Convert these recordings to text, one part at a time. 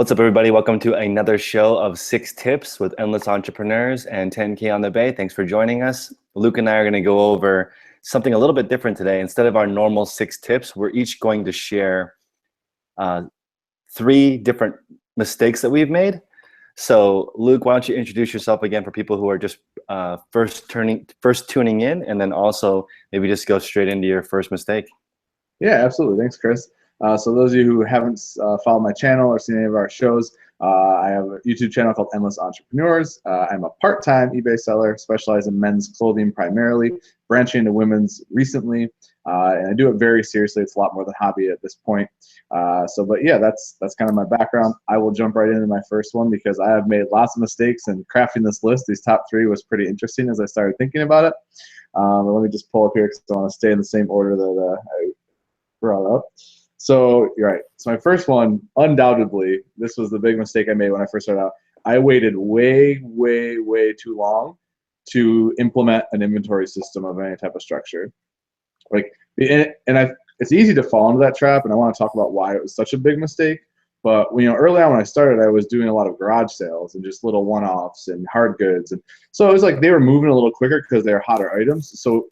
What's up, everybody? Welcome to another show of 6 Tips with Endless Entrepreneurs and 10K on the Bay. Thanks for joining us. Luke and I are going to go over something a little bit different today. Instead of our normal 6 tips, we're each going to share 3 different mistakes that we've made. So, Luke, why don't you introduce yourself again for people who are just first tuning in, and then also maybe just go straight into your first mistake. Yeah, absolutely. Thanks, Chris. So those of you who haven't followed my channel or seen any of our shows, I have a YouTube channel called Endless Entrepreneurs. I'm a part-time eBay seller, specialize in men's clothing primarily, branching into women's recently, and I do it very seriously. It's a lot more than hobby at this point. But yeah, that's kind of my background. I will jump right into my first one because I have made lots of mistakes, and crafting this list, these top 3, was pretty interesting as I started thinking about it. Let me just pull up here because I want to stay in the same order that I brought up. So you're right. So my first one, undoubtedly, this was the big mistake I made when I first started out. I waited way too long to implement an inventory system of any type of structure. It's easy to fall into that trap, and I want to talk about why it was such a big mistake. But early on when I started, I was doing a lot of garage sales and just little one-offs and hard goods, and so it was like they were moving a little quicker because they were hotter items. So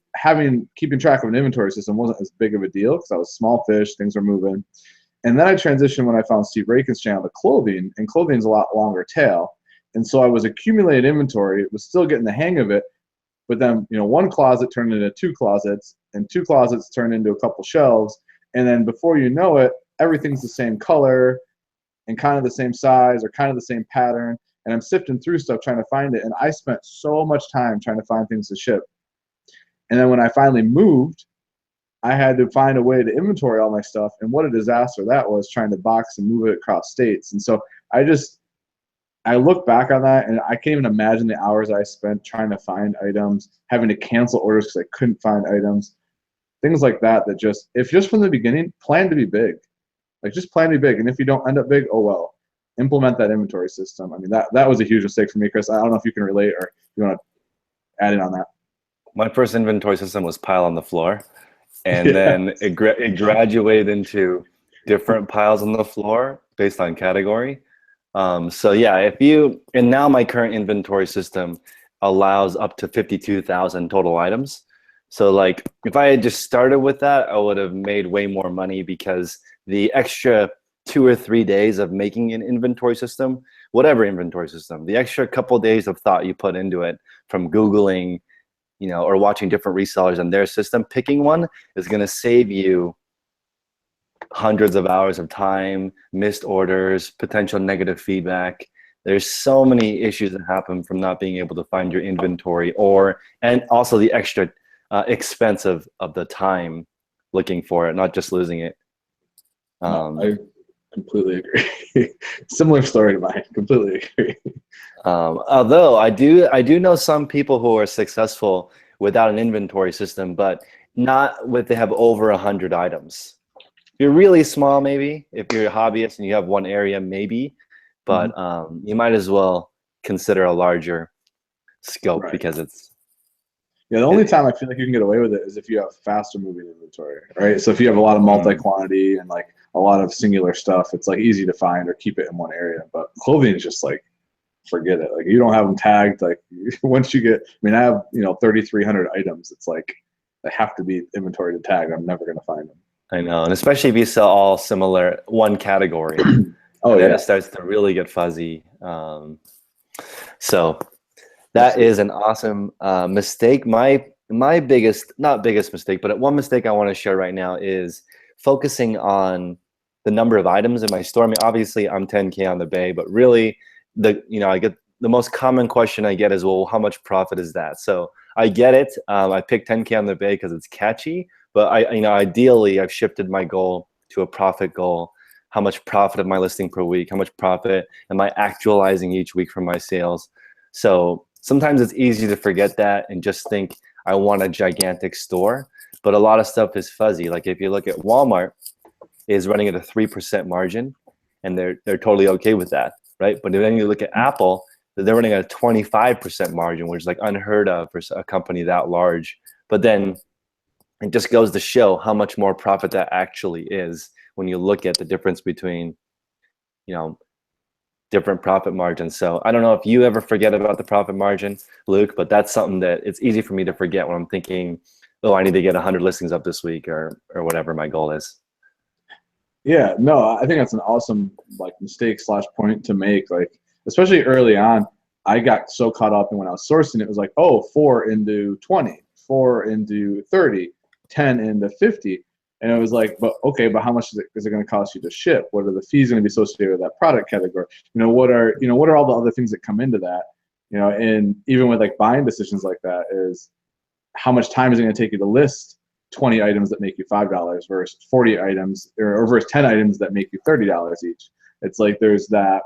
keeping track of an inventory system wasn't as big of a deal because I was small fish, things were moving. And then I transitioned when I found Steve Rakin's channel to clothing, and clothing's a lot longer tail, and so I was accumulating inventory, was still getting the hang of it. But then one closet turned into 2 closets, and 2 closets turned into a couple shelves, and then before you know it, everything's the same color and kind of the same size or kind of the same pattern, and I'm sifting through stuff trying to find it, and I spent so much time trying to find things to ship. And then when I finally moved, I had to find a way to inventory all my stuff, and what a disaster that was, trying to box and move it across states. And so I look back on that, and I can't even imagine the hours I spent trying to find items, having to cancel orders because I couldn't find items, things like that. If just from the beginning, plan to be big. Just plan to be big, and if you don't end up big, oh well. Implement that inventory system. I mean, that was a huge mistake for me, Chris. I don't know if you can relate or you want to add in on that. My first inventory system was pile on the floor, and then it graduated into different piles on the floor based on category. So yeah, and now my current inventory system allows up to 52,000 total items. So like if I had just started with that, I would have made way more money, because the extra 2 or 3 days of making an inventory system, whatever inventory system, the extra couple of days of thought you put into it from Googling, or watching different resellers and their system, picking one is going to save you hundreds of hours of time, missed orders, potential negative feedback. There's so many issues that happen from not being able to find your inventory, and also the extra expense of the time looking for it, not just losing it. I completely agree. Similar story to mine. Completely agree. Although I do know some people who are successful without an inventory system, but not with they have over 100 items. If you're really small, maybe if you're a hobbyist and you have one area, maybe, but you might as well consider a larger scope, right? Because it's the only time I feel like you can get away with it is if you have faster moving inventory, right? So if you have a lot of multi-quantity and like a lot of singular stuff, it's like easy to find or keep it in one area. But clothing is just like, forget it. Like you don't have them tagged. Like once you get, I have 3,300 items. It's like they have to be inventory to tag. I'm never going to find them. I know, and especially if you sell all similar one category. Then it starts to really get fuzzy. So that is an awesome mistake. My not biggest mistake, but one mistake I want to share right now is focusing on the number of items in my store. I mean, obviously I'm 10K on the Bay, but really I get the most common question I get is, well, how much profit is that? So I get it. I picked 10K on the Bay because it's catchy, but ideally I've shifted my goal to a profit goal. How much profit am I listing per week? How much profit am I actualizing each week from my sales? So sometimes it's easy to forget that and just think I want a gigantic store, but a lot of stuff is fuzzy. Like if you look at Walmart, is running at a 3% margin, and they're totally okay with that, right? But then you look at Apple, they're running at a 25% margin, which is like unheard of for a company that large. But then it just goes to show how much more profit that actually is when you look at the difference between, different profit margins. So I don't know if you ever forget about the profit margin, Luke, but that's something that it's easy for me to forget when I'm thinking, oh, I need to get 100 listings up this week or whatever my goal is. Yeah, no, I think that's an awesome like mistake slash point to make. Like, especially early on, I got so caught up in when I was sourcing, it was like, oh, 4 into 20, 4 into 30, 10 into 50. And it was like, but okay, but how much is it going to cost you to ship? What are the fees going to be associated with that product category? What are all the other things that come into that? And even with like buying decisions like that is how much time is it going to take you to list 20 items that make you $5 versus 40 items or versus 10 items that make you $30 each. It's like there's that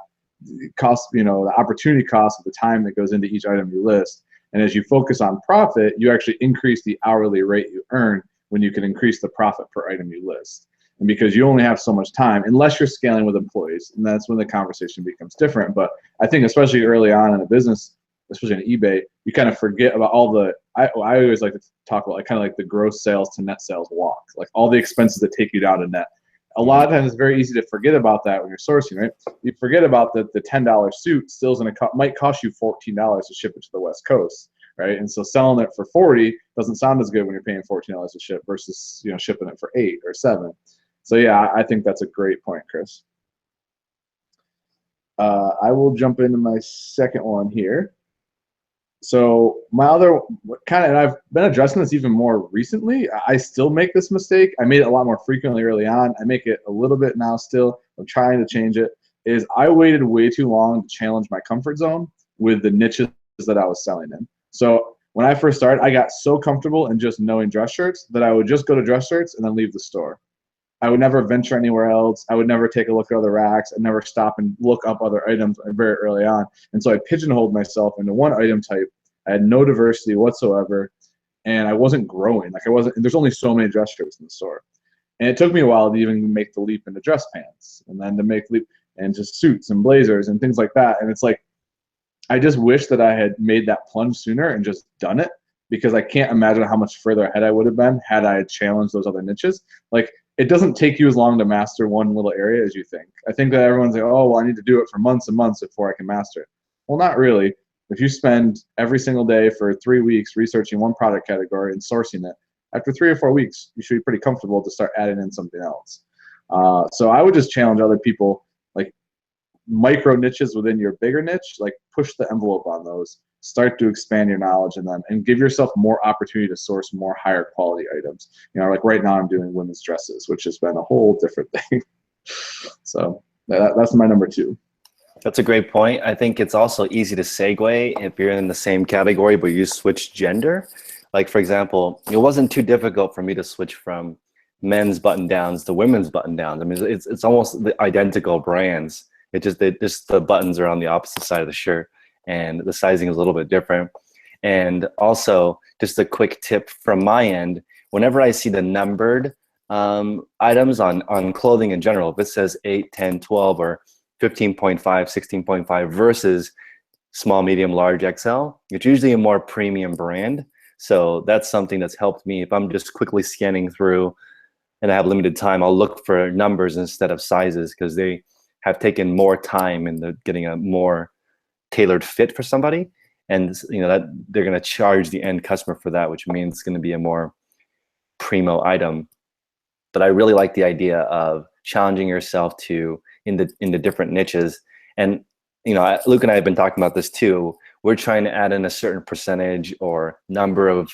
cost, the opportunity cost of the time that goes into each item you list. And as you focus on profit, you actually increase the hourly rate you earn when you can increase the profit per item you list. And because you only have so much time, unless you're scaling with employees, and that's when the conversation becomes different. But I think especially early on in a business, especially on eBay, you kind of forget about all the, I always like to talk about like kind of like the gross sales to net sales walk, like all the expenses that take you down to net. A lot of times it's very easy to forget about that when you're sourcing, right? You forget about that the $10 suit still is going to might cost you $14 to ship it to the West Coast, right? And so selling it for 40 doesn't sound as good when you're paying $14 to ship versus shipping it for 8 or 7. So yeah, I think that's a great point, Chris. I will jump into my second one here. So my other kind of, and I've been addressing this even more recently. I still make this mistake. I made it a lot more frequently early on. I make it a little bit now still. I'm trying to change it. Is I waited way too long to challenge my comfort zone with the niches that I was selling in. So when I first started, I got so comfortable in just knowing dress shirts that I would just go to dress shirts and then leave the store. I would never venture anywhere else. I would never take a look at other racks. I'd never stop and look up other items very early on. And so I pigeonholed myself into one item type. I had no diversity whatsoever, and I wasn't growing. There's only so many dress shirts in the store. And it took me a while to even make the leap into dress pants and then to make leap into suits and blazers and things like that. And it's like, I just wish that I had made that plunge sooner and just done it, because I can't imagine how much further ahead I would have been had I challenged those other niches. Like, it doesn't take you as long to master one little area as you think. I think that everyone's like, oh, well, I need to do it for months and months before I can master it. Well, not really. If you spend every single day for 3 weeks researching one product category and sourcing it, after 3 or 4 weeks, you should be pretty comfortable to start adding in something else. So I would just challenge other people, like micro niches within your bigger niche, like push the envelope on those. Start to expand your knowledge in them and give yourself more opportunity to source more higher quality items. Like right now I'm doing women's dresses, which has been a whole different thing. So that's my number 2. That's a great point. I think it's also easy to segue if you're in the same category, but you switch gender. Like, for example, it wasn't too difficult for me to switch from men's button downs to women's button downs. I mean, it's almost the identical brands. Just the buttons are on the opposite side of the shirt, and the sizing is a little bit different. And also, just a quick tip from my end, whenever I see the numbered items on clothing in general, if it says 8, 10, 12, or 15.5, 16.5 versus small, medium, large, XL, it's usually a more premium brand. So that's something that's helped me. If I'm just quickly scanning through and I have limited time, I'll look for numbers instead of sizes, because they have taken more time in getting a more tailored fit for somebody. And that they're going to charge the end customer for that, which means it's going to be a more primo item. But I really like the idea of challenging yourself in the different niches. And Luke and I have been talking about this too. We're trying to add in a certain percentage or number of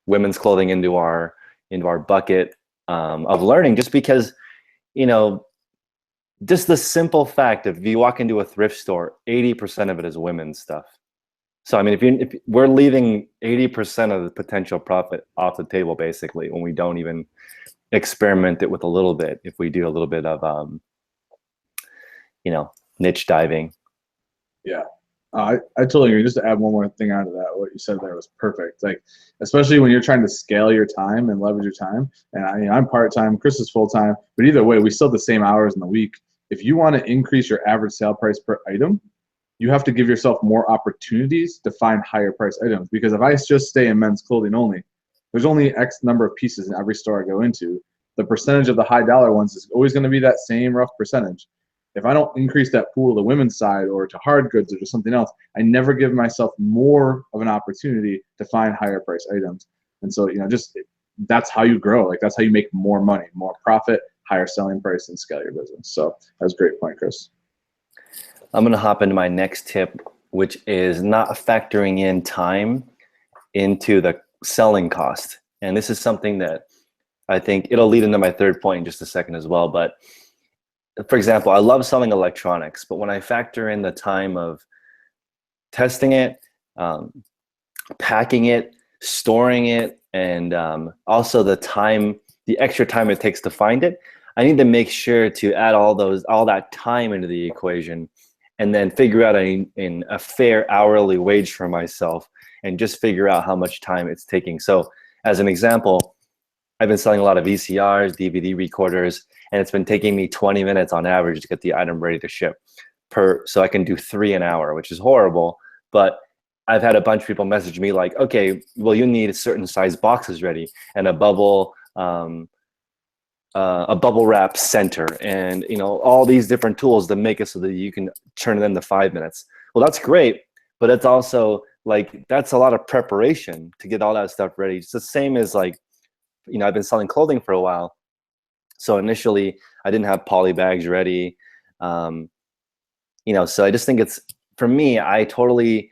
women's clothing into our bucket of learning, just because just the simple fact of, if you walk into a thrift store, 80% of it is women's stuff. So I mean, if we're leaving 80% of the potential profit off the table basically when we don't even experiment it with a little bit, if we do a little bit of niche diving. Yeah, I totally agree. Just to add one more thing onto that, what you said there was perfect. Like, especially when you're trying to scale your time and leverage your time. And I'm part-time, Chris is full-time, but either way, we still have the same hours in the week. If you want to increase your average sale price per item, you have to give yourself more opportunities to find higher price items. Because if I just stay in men's clothing only, there's only X number of pieces in every store I go into. The percentage of the high dollar ones is always going to be that same rough percentage. if I don't increase that pool to the women's side or to hard goods or to something else, I never give myself more of an opportunity to find higher price items. And so, just that's how you grow. Like that's how you make more money, more profit, higher selling price, and scale your business. So that's a great point, Chris. I'm going to hop into my next tip, which is not factoring in time into the selling cost. And this is something that I think it'll lead into my third point in just a second as well. But for example, I love selling electronics, but when I factor in the time of testing it, packing it, storing it, and also the extra time it takes to find it, I need to make sure to add all that time into the equation, and then figure out a fair hourly wage for myself, and just figure out how much time it's taking. So as an example, I've been selling a lot of VCRs, DVD recorders, and it's been taking me 20 minutes on average to get the item ready to ship so I can do 3 an hour, which is horrible. But I've had a bunch of people message me like, okay, well, you need certain size boxes ready, and a bubble wrap center, and all these different tools to make it so that you can turn it into 5 minutes. Well, that's great, but it's also like that's a lot of preparation to get all that stuff ready. It's the same as like, I've been selling clothing for a while, so initially I didn't have poly bags ready, so I just think for me, I totally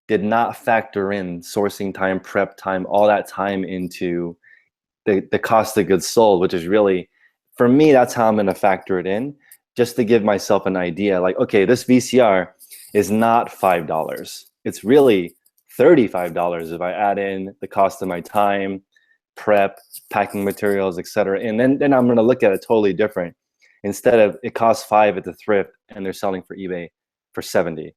did not factor in sourcing time, prep time, all that time into the cost of goods sold, which is really, for me, that's how I'm going to factor it in, just to give myself an idea. Like, okay, this VCR is not $5. It's really $35 if I add in the cost of my time, prep, packing materials, etc. And then I'm going to look at it totally different. Instead of it costs $5 at the thrift and they're selling for eBay for $70,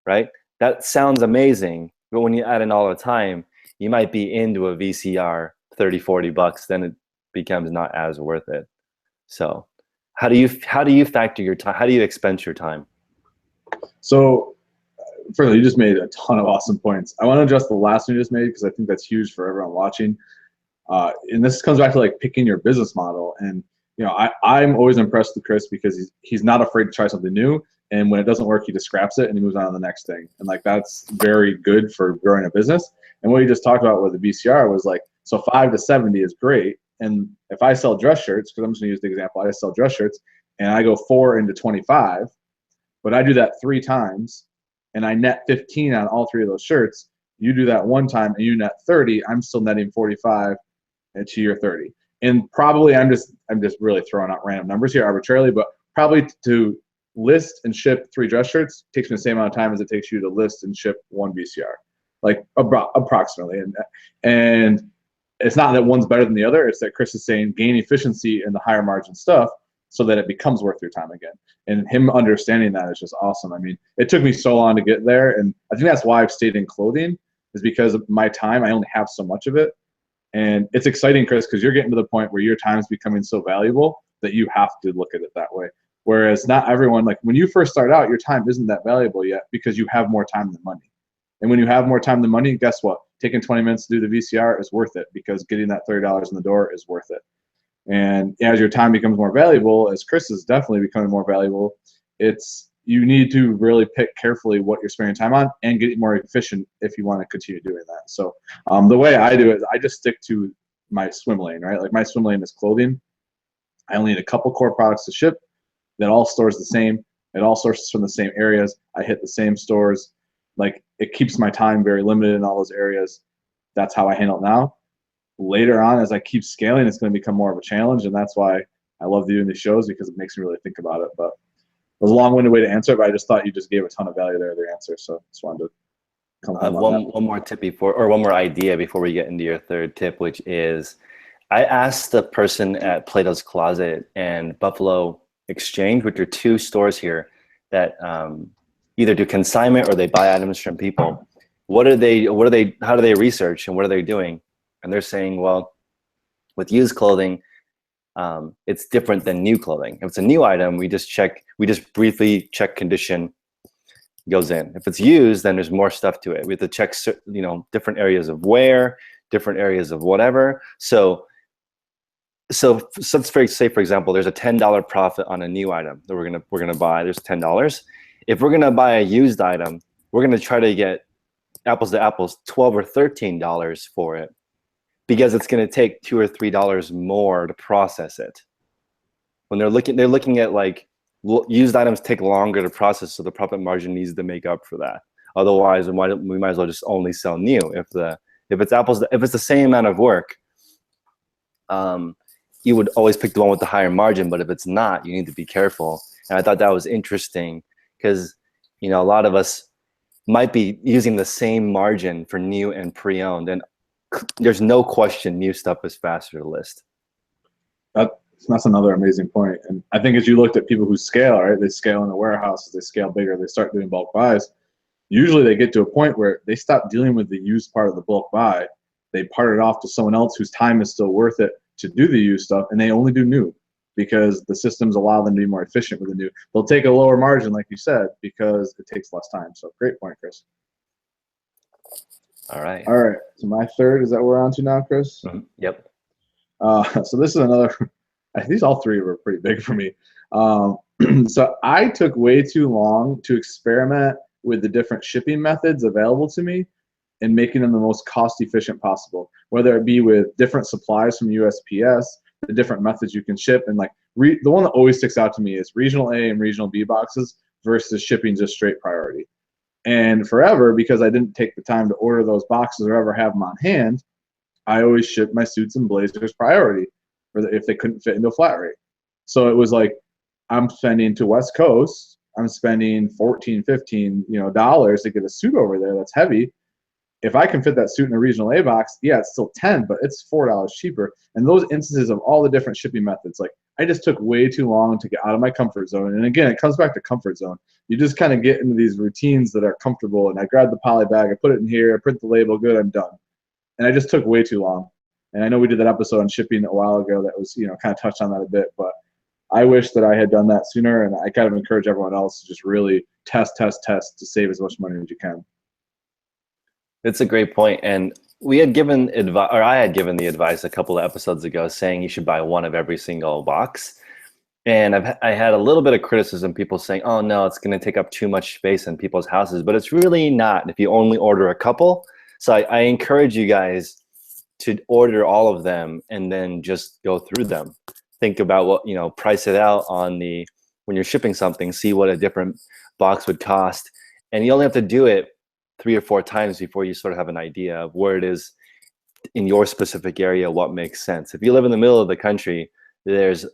right? That sounds amazing, but when you add in all the time, you might be into a VCR $30-$40, then it becomes not as worth it. So how do you factor your time? How do you expense your time? So first, you just made a ton of awesome points. I want to address the last one you just made because I think that's huge for everyone watching. And this comes back to like picking your business model. And I'm always impressed with Chris because he's not afraid to try something new. And when it doesn't work, he just scraps it and he moves on to the next thing. And like that's very good for growing a business. And what you just talked about with the VCR was like, so 5 to 70 is great. And if I sell dress shirts, because I'm just gonna use the example, I sell dress shirts and I go 4 into 25, but I do that 3 times and I net 15 on all 3 of those shirts. You do that 1 time and you net 30, I'm still netting 45 to your 30. And probably I'm just really throwing out random numbers here arbitrarily, but probably to list and ship 3 dress shirts takes me the same amount of time as it takes you to list and ship 1 VCR, like approximately. And it's not that one's better than the other. It's that Chris is saying gain efficiency in the higher margin stuff so that it becomes worth your time again. And him understanding that is just awesome. I mean, it took me so long to get there. And I think that's why I've stayed in clothing, is because of my time. I only have so much of it. And it's exciting, Chris, because you're getting to the point where your time is becoming so valuable that you have to look at it that way. Whereas not everyone, like when you first start out, your time isn't that valuable yet because you have more time than money. And when you have more time than money, guess what? Taking 20 minutes to do the VCR is worth it because getting that $30 in the door is worth it. And as your time becomes more valuable, as Chris is definitely becoming more valuable, you need to really pick carefully what you're spending time on and get more efficient if you want to continue doing that. So the way I do it, I just stick to my swim lane, right? Like my swim lane is clothing. I only need a couple core products to ship. That all stores the same. It all sources from the same areas. I hit the same stores. Like it keeps my time very limited in all those areas. That's how I handle it now. Later on, as I keep scaling, it's going to become more of a challenge, and that's why I love doing these shows because it makes me really think about it. But it was a long-winded way to answer it, but I just thought you just gave a ton of value there, the answer. So just wanted to come on one more tip one more idea before we get into your third tip, which is I asked the person at Plato's Closet and Buffalo Exchange, which are 2 stores here that either do consignment or they buy items from people. How do they research and what are they doing? And they're saying, well, with used clothing, it's different than new clothing. If it's a new item, we just briefly check condition, goes in. If it's used, then there's more stuff to it. We have to check, different areas of wear, different areas of whatever. So so let's say, for example, there's a $10 profit on a new item that we're gonna buy. There's $10. If we're gonna buy a used item, we're gonna try to get apples to apples $12 or $13 for it, because it's gonna take $2 or $3 more to process it. When they're looking at like used items take longer to process, so the profit margin needs to make up for that. Otherwise, we might as well just only sell new. If it's the same amount of work, you would always pick the one with the higher margin. But if it's not, you need to be careful. And I thought that was interesting because, you know, a lot of us might be using the same margin for new and pre-owned, and there's no question new stuff is faster to list. That's another amazing point. And I think as you looked at people who scale, right, they scale in the warehouses, they scale bigger, they start doing bulk buys. Usually they get to a point where they stop dealing with the used part of the bulk buy. They part it off to someone else whose time is still worth it to do the used stuff, and they only do new because the systems allow them to be more efficient with the new. They'll take a lower margin, like you said, because it takes less time. So great point, Chris. All right. So my third, is that what we're on to now, Chris? Mm-hmm. Yep. So this is another. These all three were pretty big for me. So I took way too long to experiment with the different shipping methods available to me and making them the most cost efficient possible, whether it be with different supplies from USPS, the different methods you can ship. And like the one that always sticks out to me is regional A and regional B boxes versus shipping just straight priority. And forever, because I didn't take the time to order those boxes or ever have them on hand, I always shipped my suits and blazers priority, if they couldn't fit into a flat rate. So it was like, I'm spending to West Coast, I'm spending $14, $15, dollars to get a suit over there that's heavy. If I can fit that suit in a regional A box, yeah, it's still $10, but it's $4 cheaper. And those instances of all the different shipping methods, like I just took way too long to get out of my comfort zone. And again, it comes back to comfort zone. You just kind of get into these routines that are comfortable. And I grabbed the poly bag, I put it in here, I print the label, good, I'm done. And I just took way too long. And I know we did that episode on shipping a while ago that was, kind of touched on that a bit, but I wish that I had done that sooner. And I kind of encourage everyone else to just really test to save as much money as you can. It's a great point. And we had given advice, or I had given the advice a couple of episodes ago saying you should buy one of every single box. And I had a little bit of criticism, people saying, oh no, it's going to take up too much space in people's houses, but it's really not if you only order a couple. So I encourage you guys to order all of them and then just go through them. Think about what, price it out on when you're shipping something, see what a different box would cost. And you only have to do it 3 or 4 times before you sort of have an idea of where it is in your specific area, what makes sense. If you live in the middle of the country, there's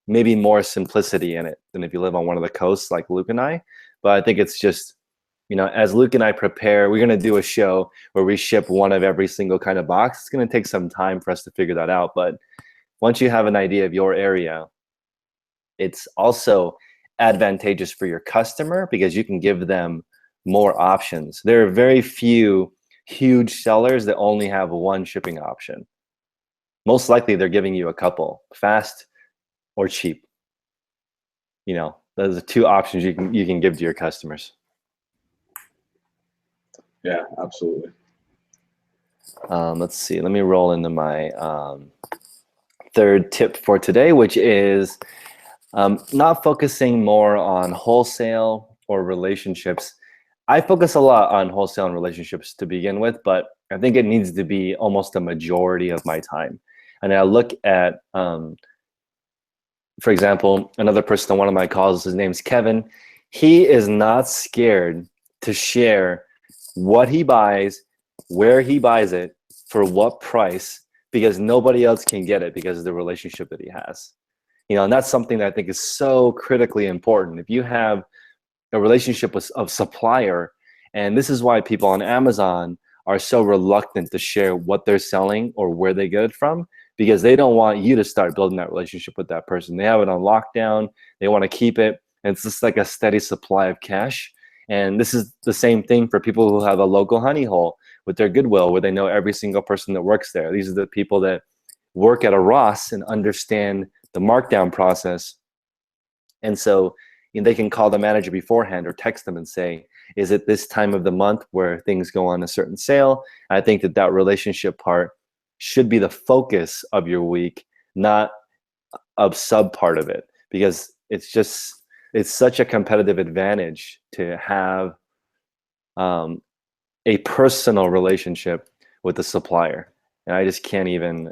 maybe more simplicity in it than if you live on one of the coasts like Luke and I. But I think it's just, as Luke and I prepare, we're going to do a show where we ship one of every single kind of box. It's going to take some time for us to figure that out. But once you have an idea of your area, it's also advantageous for your customer because you can give them more options. There are very few huge sellers that only have one shipping option. Most likely they're giving you a couple, fast or cheap. Those are 2 options you can give to your customers. Yeah, absolutely. Let's see. Let me roll into my third tip for today, which is not focusing more on wholesale or relationships. I focus a lot on wholesale and relationships to begin with, but I think it needs to be almost a majority of my time. And I look at, for example, another person on one of my calls, his name's Kevin. He is not scared to share what he buys, where he buys it, for what price, because nobody else can get it because of the relationship that he has. And that's something that I think is so critically important. If you have a relationship of supplier, and this is why people on Amazon are so reluctant to share what they're selling or where they get it from, because they don't want you to start building that relationship with that person. They have it on lockdown. They want to keep it. And it's just like a steady supply of cash. And this is the same thing for people who have a local honey hole with their Goodwill, where they know every single person that works there. These are the people that work at a Ross and understand the markdown process. And so they can call the manager beforehand or text them and say, is it this time of the month where things go on a certain sale? I think that relationship part should be the focus of your week, not a sub part of it, because it's such a competitive advantage to have a personal relationship with the supplier. And I just can't even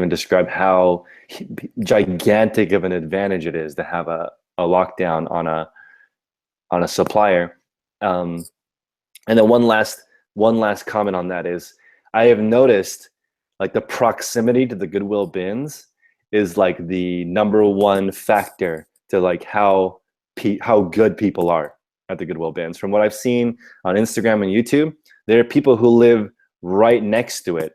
describe how gigantic of an advantage it is to have a lockdown on a supplier. And then one last comment on that is, I have noticed like the proximity to the Goodwill bins is like the number one factor to like how good people are at the Goodwill bins. From what I've seen on Instagram and YouTube, there are people who live right next to it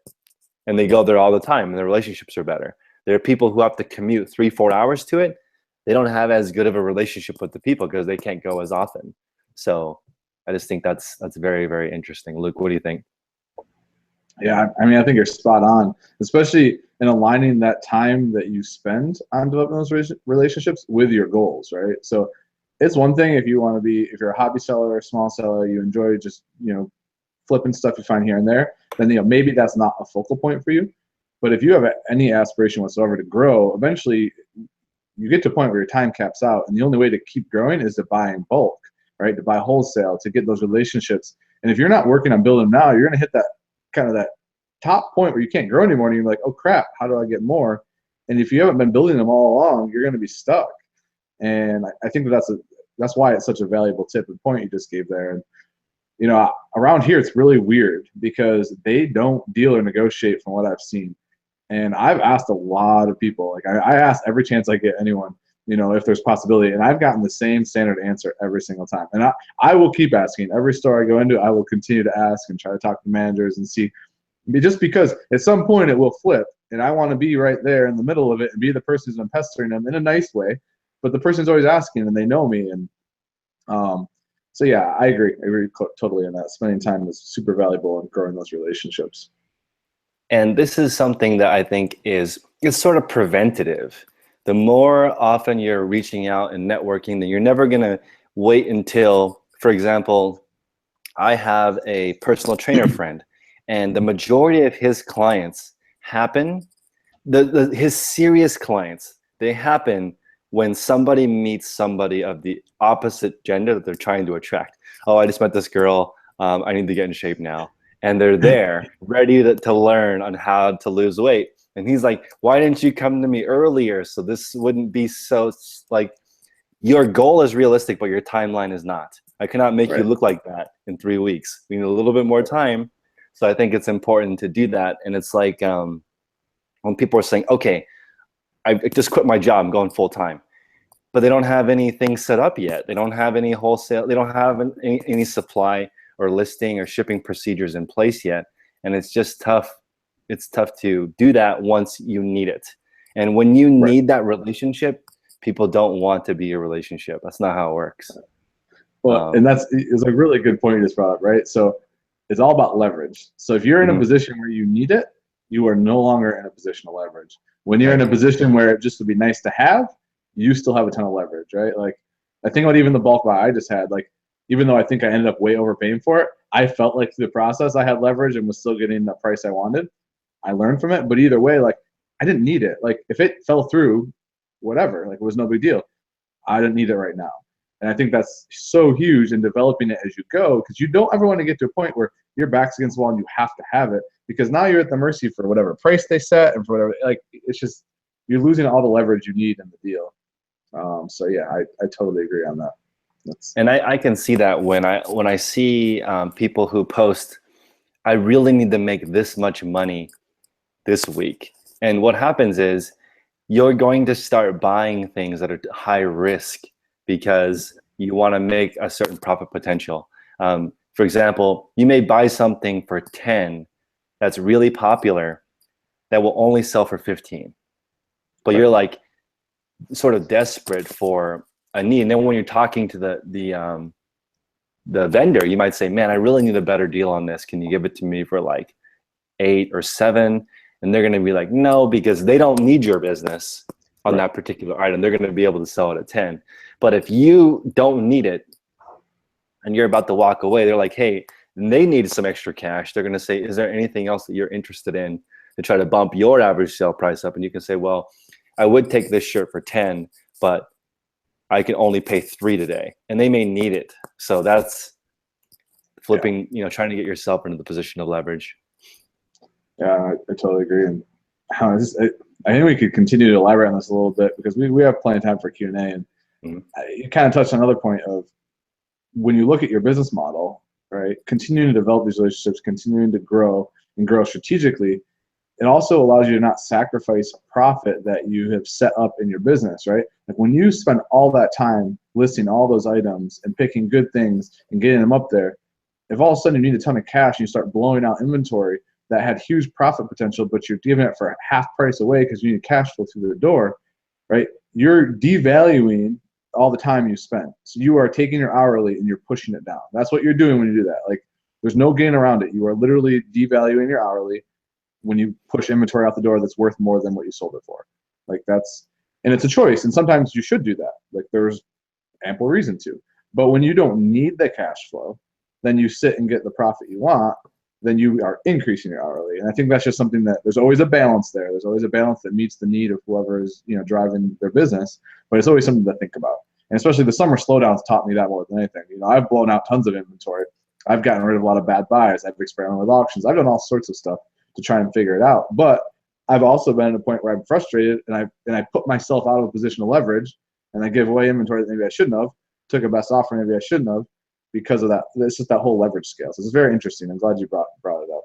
and they go there all the time and their relationships are better. There are people who have to commute 3-4 hours to it. They don't have as good of a relationship with the people because they can't go as often. So I just think that's very, very interesting. Luke, what do you think? Yeah, I mean, I think you're spot on, especially in aligning that time that you spend on developing those relationships with your goals, right? So it's one thing if you want to be, if you're a hobby seller or a small seller, you enjoy just, flipping stuff you find here and there, then, maybe that's not a focal point for you. But if you have any aspiration whatsoever to grow, eventually you get to a point where your time caps out, and the only way to keep growing is to buy in bulk, right? To buy wholesale, to get those relationships. And if you're not working on building them now, you're going to hit that kind of that top point where you can't grow anymore, and you're like, oh crap, how do I get more? And if you haven't been building them all along, you're going to be stuck. And I think that's why it's such a valuable tip and point you just gave there. And around here it's really weird because they don't deal or negotiate from what I've seen. And I've asked a lot of people, like I ask every chance I get anyone, if there's possibility, and I've gotten the same standard answer every single time. And I will keep asking. Every store I go into, I will continue to ask and try to talk to managers and see, just because at some point it will flip, and I want to be right there in the middle of it and be the person who's been pestering them in a nice way, but the person's always asking and they know me. And so yeah, I agree totally on that. Spending time is super valuable in growing those relationships. And this is something that I think is sort of preventative. The more often you're reaching out and networking, then you're never going to wait until, for example, I have a personal trainer friend, and the majority of his clients happen, his serious clients, they happen when somebody meets somebody of the opposite gender that they're trying to attract. Oh, I just met this girl. I need to get in shape now. And they're there ready to learn on how to lose weight. And he's like, why didn't you come to me earlier? So this wouldn't be so, like, your goal is realistic, but your timeline is not. I cannot make you look like that in 3 weeks. We need a little bit more time. So I think it's important to do that. And it's like when people are saying, okay, I just quit my job, I'm going full time, but they don't have anything set up yet. They don't have any wholesale, they don't have any supply or listing or shipping procedures in place yet. And it's just tough. It's tough to do that once you need it. And when you need that relationship, people don't want to be a relationship. That's not how it works. Well, and it's a really good point you just brought up, right? So it's all about leverage. So if you're in a position where you need it, you are no longer in a position of leverage. When you're in a position where it just would be nice to have, you still have a ton of leverage, right? Like, I think about even the bulk buy I just had, like, even though I think I ended up way overpaying for it, I felt like through the process I had leverage and was still getting the price I wanted. I learned from it, but either way, like, I didn't need it. Like, if it fell through, whatever, like, it was no big deal. I didn't need it right now. And I think that's so huge in developing it as you go, because you don't ever want to get to a point where your back's against the wall and you have to have it, because now you're at the mercy for whatever price they set and for whatever, like, it's just, you're losing all the leverage you need in the deal. So yeah, I totally agree on that. And I can see that when I see people who post, I really need to make this much money this week. And what happens is you're going to start buying things that are high risk because you want to make a certain profit potential. For example, you may buy something for 10 that's really popular that will only sell for 15. But you're like sort of desperate for a need. And then when you're talking to the vendor, you might say, man, I really need a better deal on this. Can you give it to me for like 8 or 7? And they're going to be like, no, because they don't need your business on that particular item. They're going to be able to sell it at 10. But if you don't need it and you're about to walk away, they're like, hey, and they need some extra cash. They're going to say, is there anything else that you're interested in to try to bump your average sale price up. And you can say, well, I would take this shirt for 10, but I can only pay 3 today, and they may need it. So that's flipping, trying to get yourself into the position of leverage. Yeah, I totally agree. And I think we could continue to elaborate on this a little bit because we have plenty of time for Q&A. And you kind of touched on another point of when you look at your business model, right? Continuing to develop these relationships, continuing to grow and grow strategically, it also allows you to not sacrifice profit that you have set up in your business, right? Like when you spend all that time listing all those items and picking good things and getting them up there, if all of a sudden you need a ton of cash and you start blowing out inventory that had huge profit potential, but you're giving it for half price away because you need cash flow through the door, right? You're devaluing all the time you spend. So you are taking your hourly and you're pushing it down. That's what you're doing when you do that. Like there's no gain around it. You are literally devaluing your hourly when you push inventory out the door that's worth more than what you sold it for. Like and it's a choice. And sometimes you should do that. Like there's ample reason to. But when you don't need the cash flow, then you sit and get the profit you want, then you are increasing your hourly. And I think that's just something that there's always a balance there. There's always a balance that meets the need of whoever is, driving their business, but it's always something to think about. And especially the summer slowdowns taught me that more than anything. I've blown out tons of inventory. I've gotten rid of a lot of bad buys. I've experimented with auctions. I've done all sorts of stuff to try and figure it out. But I've also been at a point where I'm frustrated and I put myself out of a position of leverage and I give away inventory that maybe I shouldn't have, took a best offer maybe I shouldn't have because of that. It's just that whole leverage scale. So it's very interesting. I'm glad you brought it up.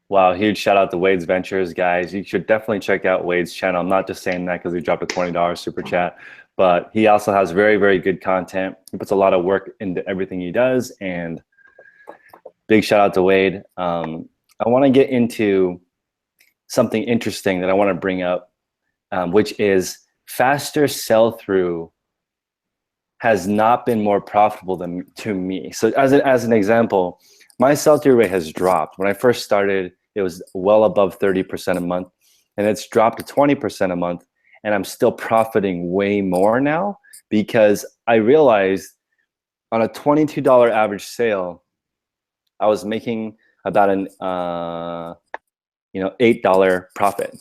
Wow, huge shout out to Wade's Ventures, guys. You should definitely check out Wade's channel. I'm not just saying that because he dropped a $20 super chat, but he also has very, very good content. He puts a lot of work into everything he does, and big shout out to Wade. I want to get into something interesting that I want to bring up, which is faster sell-through has not been more profitable to me. So as an example, my sell-through rate has dropped. When I first started, it was well above 30% a month, and it's dropped to 20% a month, and I'm still profiting way more now because I realized on a $22 average sale, I was making about an $8 profit.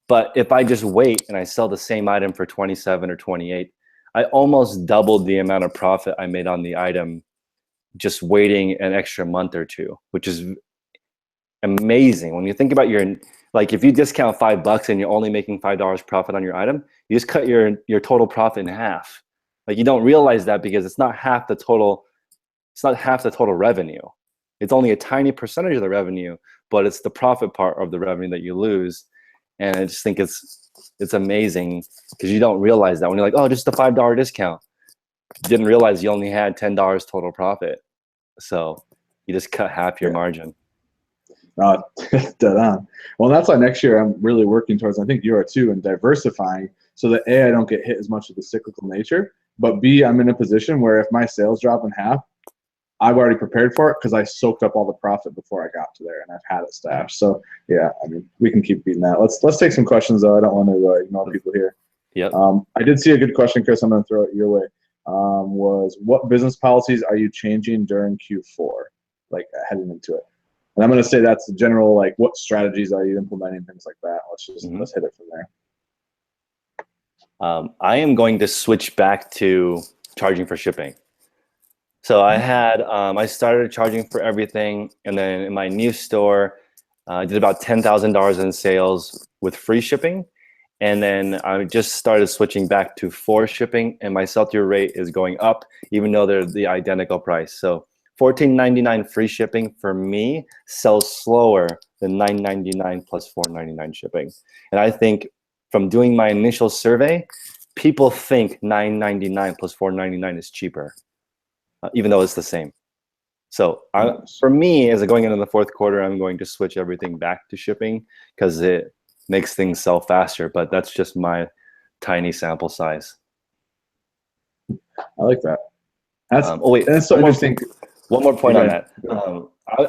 But if I just wait and I sell the same item for 27 or 28, I almost doubled the amount of profit I made on the item just waiting an extra month or two, which is amazing. When you think about if you discount $5 and you're only making $5 profit on your item, you just cut your total profit in half. Like you don't realize that because it's not half the total revenue. It's only a tiny percentage of the revenue, but it's the profit part of the revenue that you lose. And I just think it's amazing because you don't realize that when you're like, oh, just a $5 discount. You didn't realize you only had $10 total profit. So you just cut half your margin. Dead on. Well, that's why next year I'm really working towards, I think you are too, and diversifying so that A, I don't get hit as much of the cyclical nature, but B, I'm in a position where if my sales drop in half, I've already prepared for it because I soaked up all the profit before I got to there and I've had it stashed. So yeah, I mean, we can keep beating that. Let's take some questions though. I don't want to ignore people here. Yep. I did see a good question, Chris. I'm going to throw it your way. Was what business policies are you changing during Q4, like heading into it? And I'm going to say that's the general, like what strategies are you implementing, things like that. Let's hit it from there. I am going to switch back to charging for shipping. So I started charging for everything, and then in my new store, I did about $10,000 in sales with free shipping, and then I just started switching back to for shipping, and my sell-through rate is going up, even though they're the identical price. So $14.99 free shipping for me sells slower than $9.99 plus $4.99 shipping. And I think from doing my initial survey, people think $9.99 plus $4.99 is cheaper. Even though it's the same. So for me, as going into the fourth quarter, I'm going to switch everything back to shipping because it makes things sell faster, but that's just my tiny sample size. I like that. That's so interesting. One more point on that.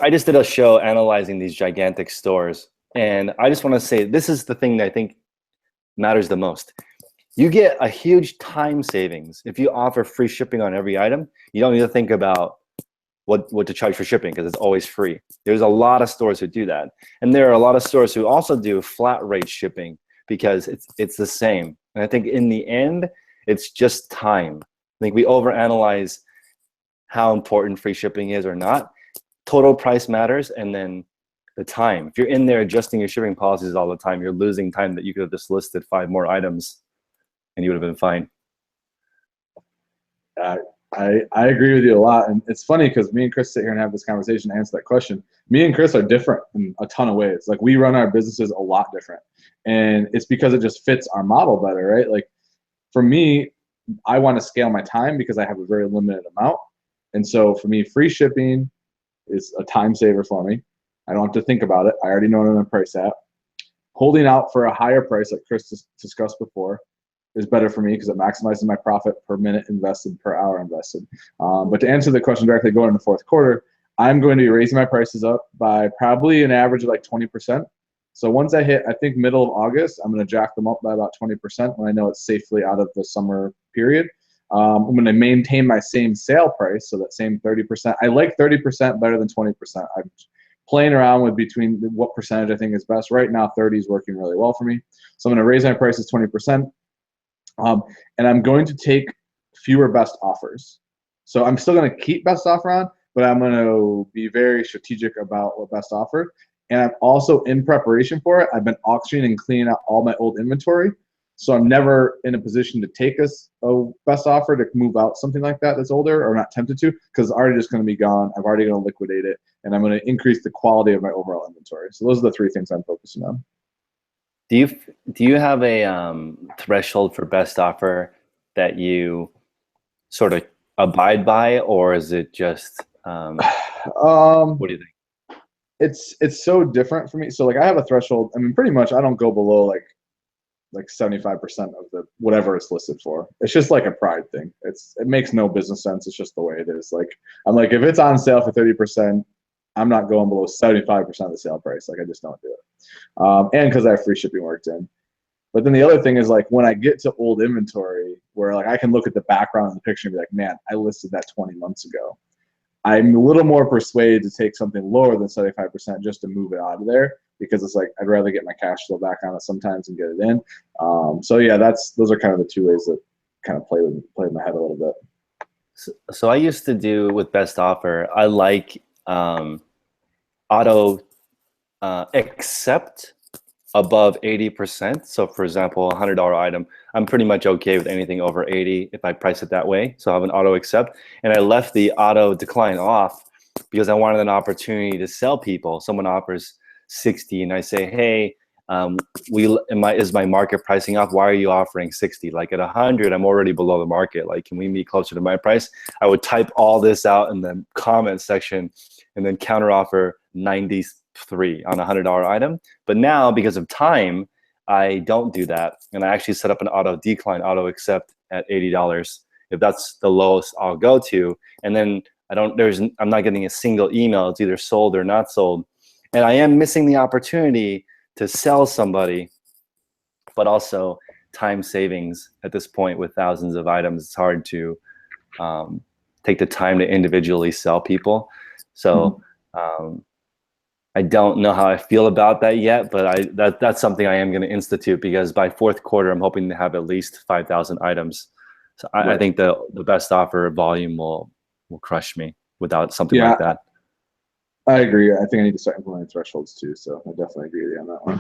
I just did a show analyzing these gigantic stores, and I just want to say this is the thing that I think matters the most. You get a huge time savings if you offer free shipping on every item. You don't need to think about what to charge for shipping because it's always free. There's a lot of stores who do that, and there are a lot of stores who also do flat rate shipping because it's the same. And I think in the end, it's just time. I think we overanalyze how important free shipping is or not. Total price matters, and then the time. If you're in there adjusting your shipping policies all the time, you're losing time that you could have just listed 5 more items and you would have been fine. I agree with you a lot. And it's funny because me and Chris sit here and have this conversation to answer that question. Me and Chris are different in a ton of ways. Like, we run our businesses a lot different. And it's because it just fits our model better, right? Like, for me, I want to scale my time because I have a very limited amount. And so for me, free shipping is a time saver for me. I don't have to think about it. I already know what I'm going to price at. Holding out for a higher price, like Chris discussed before, is better for me because it maximizes my profit per minute invested, per hour invested. But to answer the question directly, going into the fourth quarter, I'm going to be raising my prices up by probably an average of like 20%. So once I hit, I think, middle of August, I'm going to jack them up by about 20% when I know it's safely out of the summer period. I'm going to maintain my same sale price, so that same 30%. I like 30% better than 20%. I'm playing around with between what percentage I think is best. Right now, 30 is working really well for me. So I'm going to raise my prices 20%. And I'm going to take fewer best offers. So I'm still going to keep best offer on, but I'm going to be very strategic about what best offer. And I'm also, in preparation for it, I've been auctioning and cleaning out all my old inventory. So I'm never in a position to take a best offer to move out something like that that's older, or not tempted to, because it's already just going to be gone. I'm already going to liquidate it, and I'm going to increase the quality of my overall inventory. So those are the 3 things I'm focusing on. Do you have a threshold for best offer that you sort of abide by, or is it just what do you think? It's so different for me. So like, I have a threshold. I mean, pretty much I don't go below like 75% of the whatever it's listed for. It's just like a pride thing. It makes no business sense. It's just the way it is. Like, I'm like, if it's on sale for 30%, I'm not going below 75% of the sale price. Like, I just don't do it. And because I have free shipping worked in. But then the other thing is, like, when I get to old inventory where like I can look at the background of the picture and be like, man, I listed that 20 months ago. I'm a little more persuaded to take something lower than 75% just to move it out of there, because it's like, I'd rather get my cash flow back on it sometimes and get it in. So yeah, those are kind of the 2 ways that kind of play in my head a little bit. So I used to do with best offer, I like auto accept above 80%. So for example, $100 item, I'm pretty much okay with anything over 80 if I price it that way. So I have an auto accept, and I left the auto decline off because I wanted an opportunity to sell people. Someone offers 60 and I say, hey, is my market pricing off? Why are you offering 60? Like, at 100, I'm already below the market. Like, can we meet closer to my price? I would type all this out in the comment section and then counter offer 93 on a $100 item. But now, because of time, I don't do that. And I actually set up an auto decline, auto accept at $80. If that's the lowest I'll go to. And then I'm not getting a single email. It's either sold or not sold. And I am missing the opportunity to sell somebody, but also time savings at this point with thousands of items. It's hard to take the time to individually sell people. So I don't know how I feel about that yet, but that's something I am going to institute, because by fourth quarter, I'm hoping to have at least 5,000 items. So I think the best offer volume will crush me without something like that. I agree. I think I need to start implementing thresholds too. So I definitely agree with you on that one.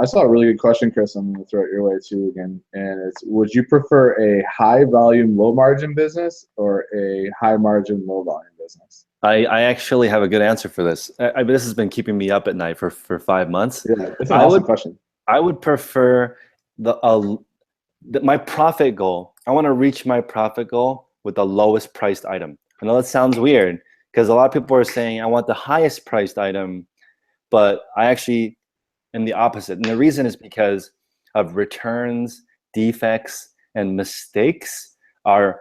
I saw a really good question, Chris. I'm going to throw it your way too again. And it's, would you prefer a high volume, low margin business or a high margin, low volume business? I actually have a good answer for this. This has been keeping me up at night for 5 months. Yeah, it's an awesome question. I would prefer my profit goal. I want to reach my profit goal with the lowest priced item. I know that sounds weird, because a lot of people are saying I want the highest priced item, but I actually am the opposite. And the reason is because of returns, defects, and mistakes are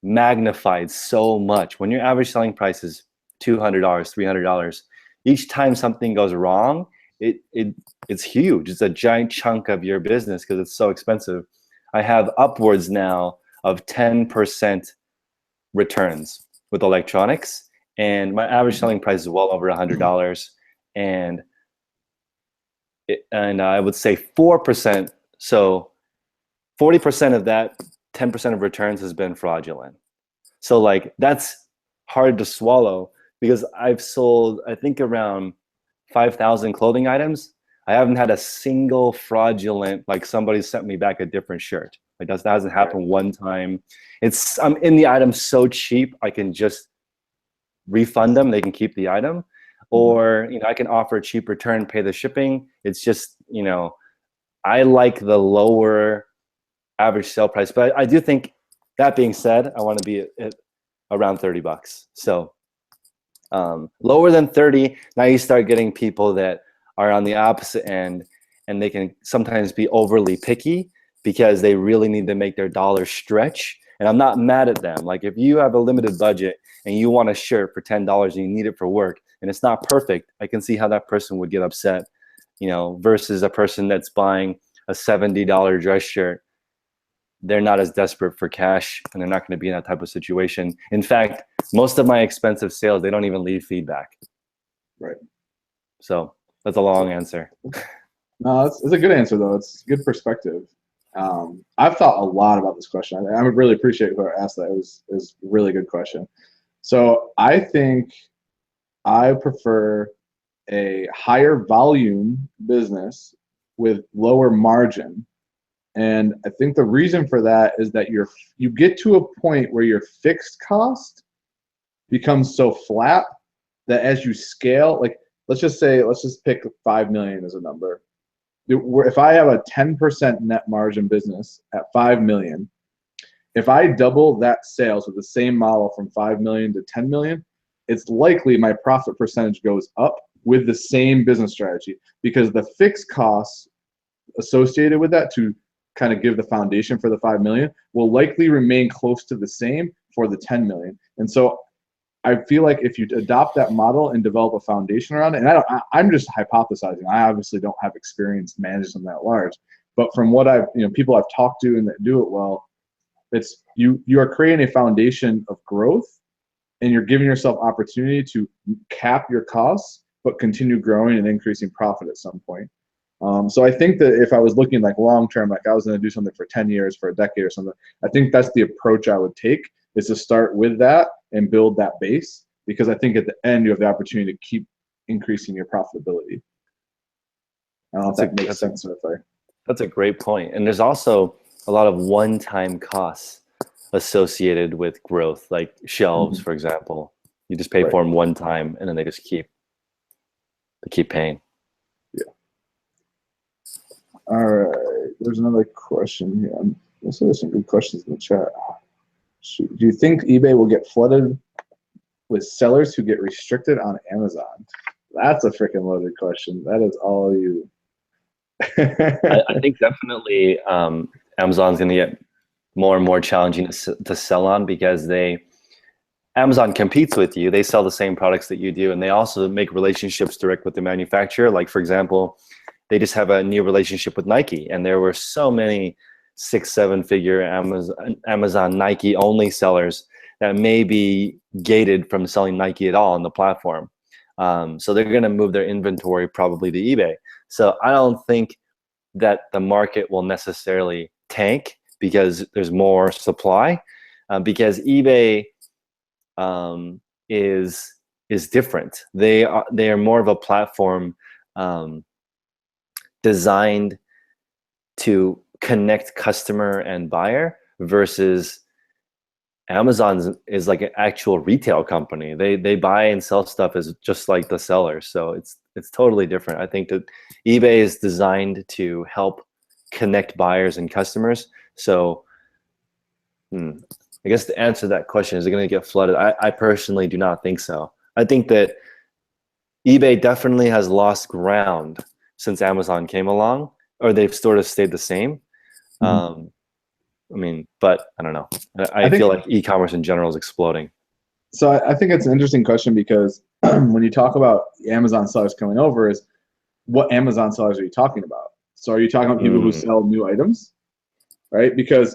magnified so much. When your average selling price is $200, $300, each time something goes wrong, it's huge. It's a giant chunk of your business because it's so expensive. I have upwards now of 10% returns. with electronics, and my average selling price is well over $100, and I would say 4%. So 40% of that, 10% of returns has been fraudulent. So like that's hard to swallow because I've sold, I think, around 5,000 clothing items. I haven't had a single fraudulent, like somebody sent me back a different shirt. Like that hasn't happened one time. I'm in the item so cheap, I can just refund them. They can keep the item, or I can offer a cheap return, pay the shipping. It's just I like the lower average sale price, but I do think, that being said, I want to be at around $30. So lower than 30, now you start getting people that are on the opposite end, and they can sometimes be overly picky because they really need to make their dollar stretch. And I'm not mad at them. Like if you have a limited budget and you want a shirt for $10 and you need it for work and it's not perfect, I can see how that person would get upset, versus a person that's buying a $70 dress shirt. They're not as desperate for cash, and they're not going to be in that type of situation. In fact, most of my expensive sales, they don't even leave feedback. Right. So that's a long answer. No, it's a good answer, though. It's good perspective. I've thought a lot about this question. I really appreciate whoever asked that. It was a really good question. So I think I prefer a higher volume business with lower margin. And I think the reason for that is that you get to a point where your fixed cost becomes so flat that as you scale, like let's just pick 5 million as a number. If I have a 10% net margin business at 5 million, if I double that sales with the same model from 5 million to 10 million, it's likely my profit percentage goes up with the same business strategy, because the fixed costs associated with that to kind of give the foundation for the 5 million will likely remain close to the same for the 10 million. And so I feel like if you adopt that model and develop a foundation around it, and I'm just hypothesizing. I obviously don't have experience managing them that large, but from what people I've talked to and that do it well, it's you are creating a foundation of growth, and you're giving yourself opportunity to cap your costs, but continue growing and increasing profit at some point. So I think that if I was looking like long term, like I was going to do something for 10 years, for a decade or something, I think that's the approach I would take, is to start with that and build that base, because I think at the end you have the opportunity to keep increasing your profitability. I don't know if that makes sense. That's a great point. And there's also a lot of one-time costs associated with growth, like shelves, for example. You just pay for them one time, and then they just keep paying. Yeah. All right. There's another question here. There's some good questions in the chat. Do you think eBay will get flooded with sellers who get restricted on Amazon? That's a freaking loaded question. That is all you. I think definitely Amazon's going to get more and more challenging to sell on, because Amazon competes with you. They sell the same products that you do, and they also make relationships direct with the manufacturer. Like, for example, they just have a new relationship with Nike, and there were so many 6-7 figure Amazon Nike only sellers that may be gated from selling Nike at all on the platform. So they're going to move their inventory probably to eBay. So I don't think that the market will necessarily tank because there's more supply, because eBay is different. They are more of a platform designed to connect customer and buyer, versus Amazon is like an actual retail company. They buy and sell stuff as just like the sellers. So it's totally different. I think that eBay is designed to help connect buyers and customers. So I guess to answer that question, is it going to get flooded? I personally do not think so. I think that eBay definitely has lost ground since Amazon came along, or they've sort of stayed the same. But I don't know. I feel like e-commerce in general is exploding. So I think it's an interesting question, because when you talk about Amazon sellers coming over, is what Amazon sellers are you talking about? So are you talking about people who sell new items, right? Because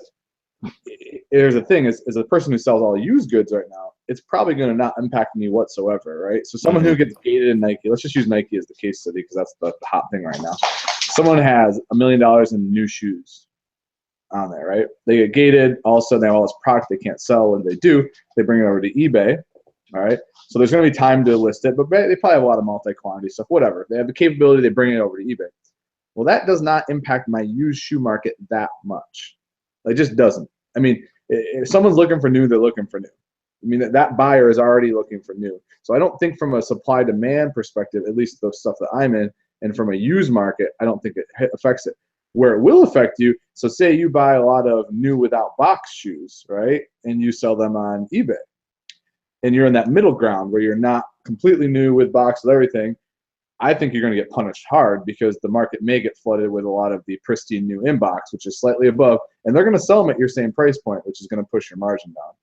here's the thing: is a person who sells all used goods right now, it's probably going to not impact me whatsoever, right? So someone who gets gated in Nike, let's just use Nike as the case study because that's the hot thing right now. Someone has $1 million in new shoes on there, right? They get gated. All of a sudden, they have all this product they can't sell. What do? They bring it over to eBay, all right? So there's going to be time to list it, but they probably have a lot of multi-quantity stuff, whatever. They have the capability, they bring it over to eBay. Well, that does not impact my used shoe market that much. It just doesn't. I mean, if someone's looking for new, they're looking for new. I mean, that buyer is already looking for new. So I don't think from a supply-demand perspective, at least the stuff that I'm in, and from a used market, I don't think it affects it. Where it will affect you, so say you buy a lot of new without box shoes, right? And you sell them on eBay. And you're in that middle ground where you're not completely new with box with everything. I think you're going to get punished hard because the market may get flooded with a lot of the pristine new inbox, which is slightly above, and they're going to sell them at your same price point, which is going to push your margin down.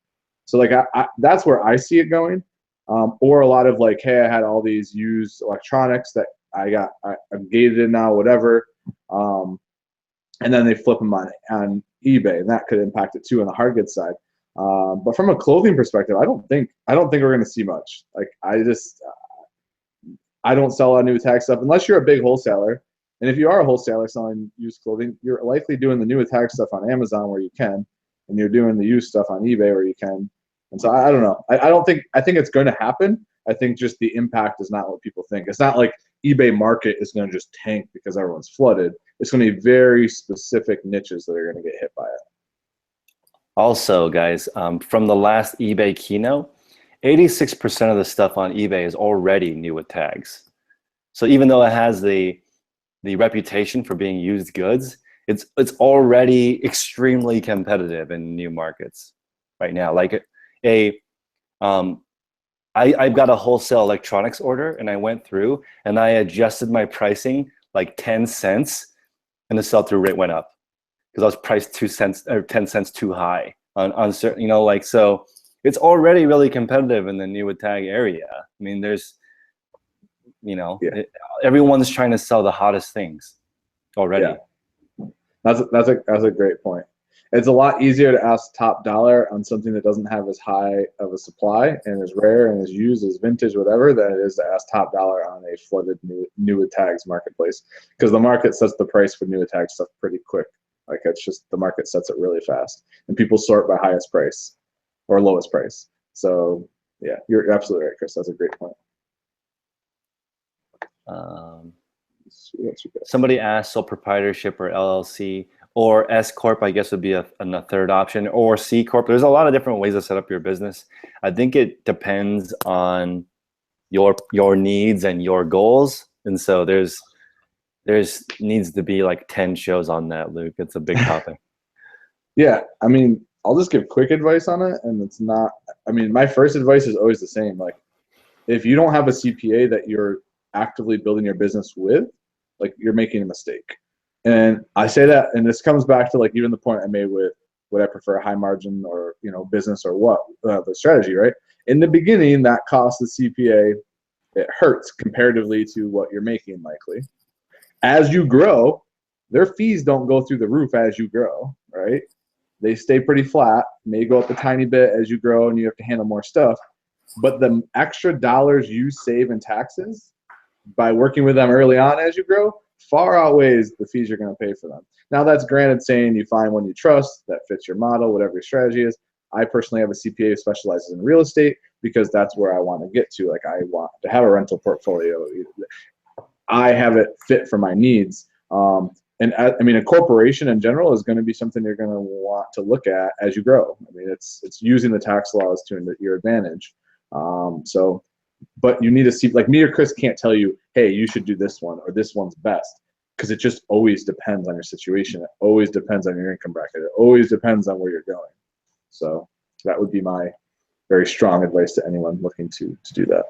So like that's where I see it going. Or a lot of like, hey, I had all these used electronics that I'm gated in now, whatever. And then they flip them on eBay, and that could impact it too on the hard goods side. But from a clothing perspective, I don't think we're going to see much. Like I don't sell a lot of new attack stuff unless you're a big wholesaler. And if you are a wholesaler selling used clothing, you're likely doing the new attack stuff on Amazon where you can, and you're doing the used stuff on eBay where you can. And so I don't know. I think it's going to happen. I think just the impact is not what people think. It's not like eBay market is going to just tank because everyone's flooded. It's going to be very specific niches that are going to get hit by it. Also, guys, from the last eBay keynote, 86% of the stuff on eBay is already new with tags. So even though it has the reputation for being used goods, it's already extremely competitive in new markets right now. Like I've got a wholesale electronics order, and I went through and I adjusted my pricing like 10 cents, and the sell-through rate went up because I was priced 2 cents or 10 cents too high on certain, like, so it's already really competitive in the new with tag area. I mean, there's, everyone's trying to sell the hottest things already. Yeah. That's a great point. It's a lot easier to ask top dollar on something that doesn't have as high of a supply and is rare and is used as vintage, whatever, than it is to ask top dollar on a flooded new with tags marketplace, because the market sets the price for new with tag stuff pretty quick. Like it's just the market sets it really fast, and people sort by highest price or lowest price. So yeah, you're absolutely right, Chris. That's a great point. Somebody asked, sole proprietorship or LLC or S Corp, I guess would be a third option, or C Corp. There's a lot of different ways to set up your business. I think it depends on your needs and your goals. And so there's needs to be like 10 shows on that, Luke. It's a big topic. Yeah, I mean, I'll just give quick advice on it, and it's not, I mean, my first advice is always the same. Like, if you don't have a CPA that you're actively building your business with, like, you're making a mistake. And I say that, and this comes back to like even the point I made with would I prefer a high margin or business or what the strategy, right? In the beginning, that cost the CPA, it hurts comparatively to what you're making likely. As you grow, their fees don't go through the roof as you grow, right? They stay pretty flat, may go up a tiny bit as you grow and you have to handle more stuff. But the extra dollars you save in taxes by working with them early on as you grow far outweighs the fees you're going to pay for them. Now, that's granted saying you find one you trust that fits your model, whatever your strategy is. I personally have a CPA who specializes in real estate because that's where I want to get to. Like, I want to have a rental portfolio. I have it fit for my needs. And I mean, a corporation in general is going to be something you're going to want to look at as you grow. I mean, it's using the tax laws to your advantage. But you need to see, like me or Chris can't tell you, hey, you should do this one or this one's best, because it just always depends on your situation. It always depends on your income bracket. It always depends on where you're going. So that would be my very strong advice to anyone looking to do that.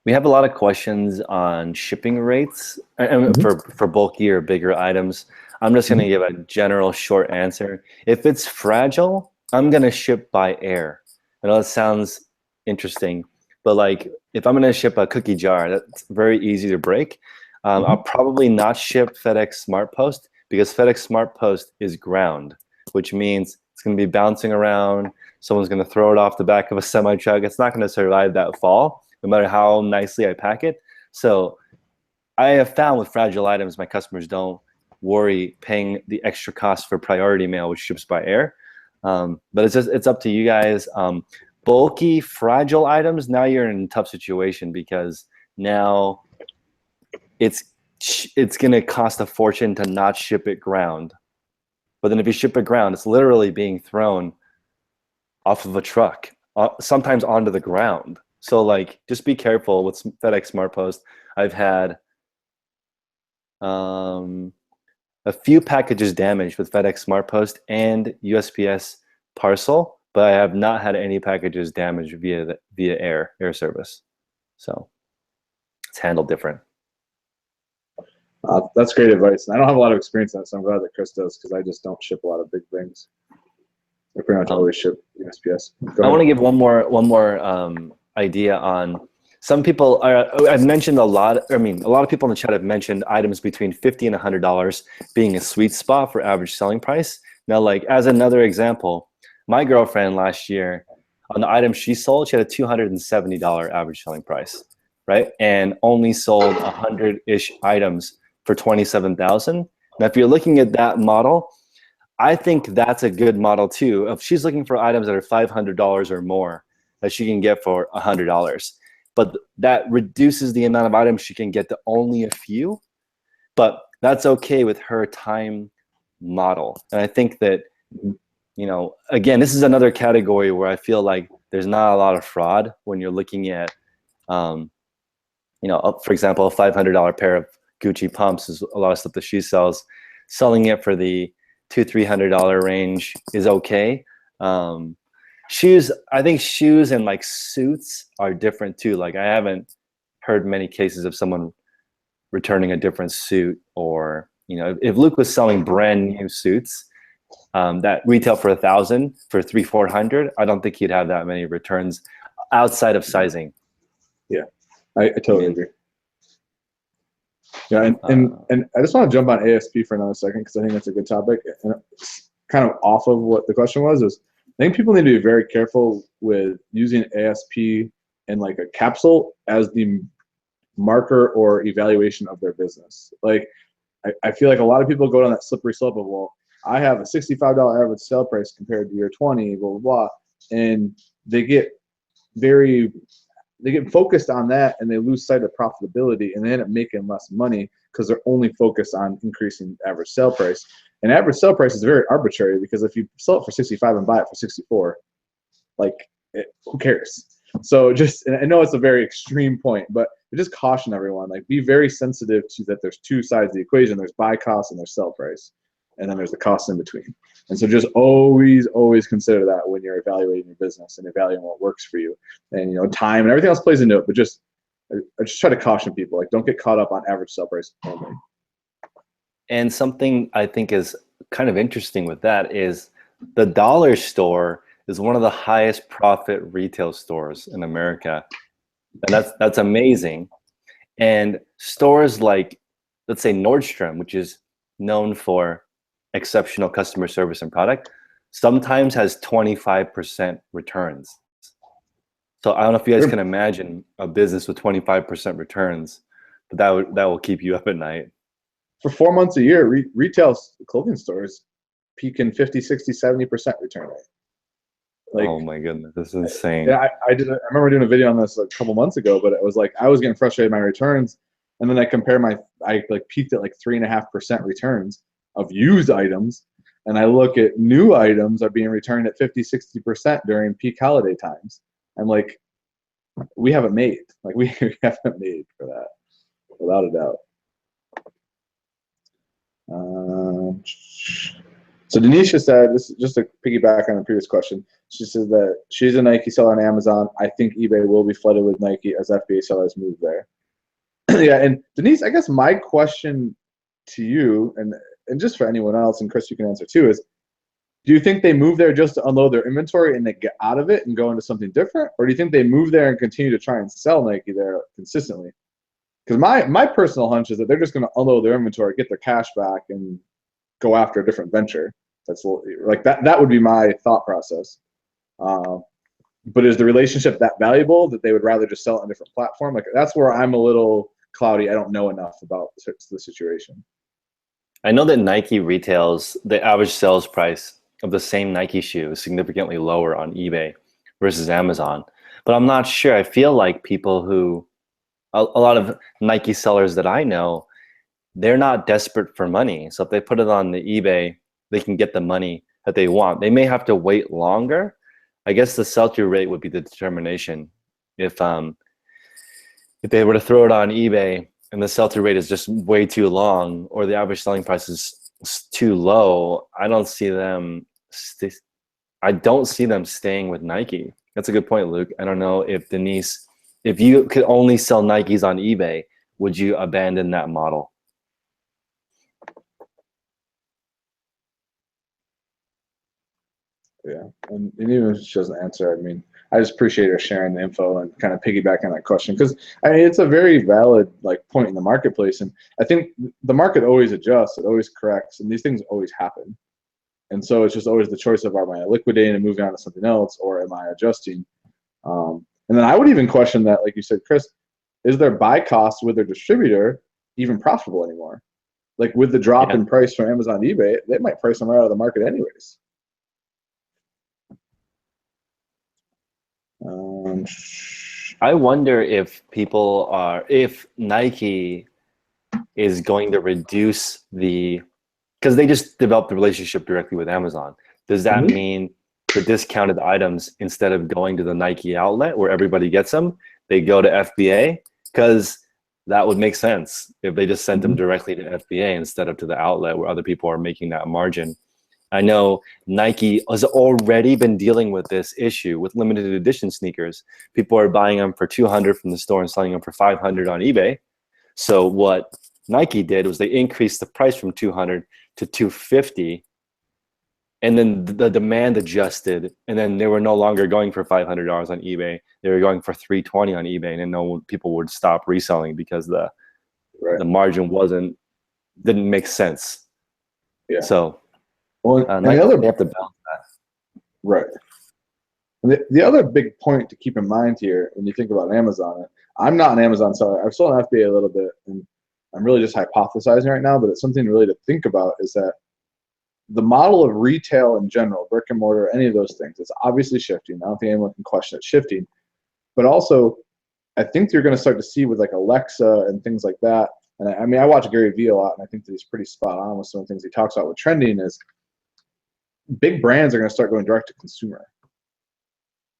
We have a lot of questions on shipping rates for bulky or bigger items. I'm just going to give a general short answer. If it's fragile, I'm going to ship by air. I know it sounds interesting, but like if I'm going to ship a cookie jar, that's very easy to break. I'll probably not ship FedEx SmartPost because FedEx SmartPost is ground, which means It's going to be bouncing around. Someone's going to throw it off the back of a semi truck. It's not going to survive that fall, no matter how nicely I pack it. So I have found with fragile items, my customers don't worry paying the extra cost for priority mail, which ships by air. But it's up to you guys. Bulky, fragile items, now you're in a tough situation because now it's going to cost a fortune to not ship it ground. But then if you ship it ground, it's literally being thrown off of a truck, sometimes onto the ground. So like, just be careful with FedEx SmartPost. I've had a few packages damaged with FedEx SmartPost and USPS parcel, but I have not had any packages damaged via air service. So it's handled different. That's great advice. And I don't have a lot of experience in that, so I'm glad that Chris does, because I just don't ship a lot of big things. I pretty much always ship USPS. I want to give one more idea on some people. I've mentioned a lot. I mean, a lot of people in the chat have mentioned items between $50 and $100 being a sweet spot for average selling price. Now, like as another example, my girlfriend last year on the items she sold, she had a $270 average selling price, right? And only sold 100-ish items for $27,000. Now, if you're looking at that model, I think that's a good model too. If she's looking for items that are $500 or more that she can get for $100, but that reduces the amount of items she can get to only a few. But that's okay with her time model. And I think that, you know, again, this is another category where I feel like there's not a lot of fraud when you're looking at, you know, for example, a $500 pair of Gucci pumps is a lot of stuff that she sells. Selling it for the $200-300 range is okay. Shoes, I think shoes and like suits are different too. Like I haven't heard many cases of someone returning a different suit, or, you know, if Luke was selling brand new suits that retail for $1,000 for $300-400, I don't think he'd have that many returns outside of sizing. Yeah, I totally agree. Yeah, and I just want to jump on ASP for another second, because I think that's a good topic. And kind of off of what the question was, is I think people need to be very careful with using ASP in like a capsule as the marker or evaluation of their business. Like I feel like a lot of people go down that slippery slope of, well, I have a $65 average sale price compared to your 20, blah, blah, blah. And they get focused on that, and they lose sight of profitability, and they end up making less money because they're only focused on increasing average sale price. And average sale price is very arbitrary, because if you sell it for 65 and buy it for 64, like who cares? So just, and I know it's a very extreme point, but just caution everyone, like be very sensitive to that there's two sides of the equation. There's buy cost and there's sell price, and then there's the cost in between. And so just always consider that when you're evaluating your business and evaluating what works for you. And, you know, time and everything else plays into it, but I just try to caution people, like, don't get caught up on average sell price only. And something I think is kind of interesting with that is the dollar store is one of the highest profit retail stores in America. And that's amazing. And stores like, let's say Nordstrom, which is known for exceptional customer service and product, sometimes has 25% returns. So I don't know if you guys can imagine a business with 25% returns, but that will keep you up at night. For 4 months a year, retail clothing stores peak in 50, 60, 70% return rate. Like, oh my goodness, this is insane. Yeah, I remember doing a video on this a couple months ago, but it was like I was getting frustrated with my returns, and then I like peaked at like 3.5% returns of used items, and I look at new items are being returned at 50, 60% during peak holiday times. I'm like, we haven't made. Like we haven't made for that, without a doubt. So Denisha said, this is just to piggyback on the previous question. She says that she's a Nike seller on Amazon. I think eBay will be flooded with Nike as FBA sellers move there. Yeah, and Denise, I guess my question to you, and just for anyone else, and Chris, you can answer too, is do you think they move there just to unload their inventory and they get out of it and go into something different? Or do you think they move there and continue to try and sell Nike there consistently? Because my personal hunch is that they're just going to unload their inventory, get their cash back, and go after a different venture. That's like that would be my thought process. But is the relationship that valuable that they would rather just sell it on a different platform? Like that's where I'm a little cloudy. I don't know enough about the situation. I know that Nike retails the average sales price of the same Nike shoe is significantly lower on eBay versus Amazon, but I'm not sure. I feel like people who, a lot of Nike sellers that I know, they're not desperate for money. So if they put it on the eBay, they can get the money that they want. They may have to wait longer. I guess the sell-through rate would be the determination. If they were to throw it on eBay and the sell-through rate is just way too long, or the average selling price is too low, I don't see them. I don't see them staying with Nike. That's a good point, Luke. I don't know if Denise, if you could only sell Nikes on eBay, would you abandon that model? Yeah, and even if she doesn't answer, I mean, I just appreciate her sharing the info and kind of piggyback on that question because I mean it's a very valid like point in the marketplace, and I think the market always adjusts, it always corrects, and these things always happen. And so it's just always the choice of am I liquidating and moving on to something else, or am I adjusting? And then I would even question that, like you said, Chris, is their buy cost with their distributor even profitable anymore? Like with the drop in price from Amazon, eBay, they might price them right out of the market anyways. I wonder if if Nike is going to reduce because they just developed the relationship directly with Amazon. Does that mean the discounted items, instead of going to the Nike outlet where everybody gets them, they go to FBA? Because that would make sense if they just sent them directly to FBA instead of to the outlet where other people are making that margin. I know Nike has already been dealing with this issue with limited edition sneakers. People are buying them for $200 from the store and selling them for $500 on eBay. So what Nike did was they increased the price from $200 to $250, and then the demand adjusted, and then they were no longer going for $500 on eBay. They were going for $320 on eBay, and then no people would stop reselling because the margin didn't make sense. Yeah. So. Well, they have to balance that. Right. And the other big point to keep in mind here when you think about Amazon, I'm not an Amazon seller. I've sold on FBA a little bit, and I'm really just hypothesizing right now, but it's something really to think about is that the model of retail in general, brick and mortar, any of those things, it's obviously shifting. I don't think anyone can question it's shifting. But also, I think you're going to start to see with like Alexa and things like that. And I mean, I watch Gary Vee a lot, and I think that he's pretty spot on with some of the things he talks about with trending is big brands are going to start going direct to consumer,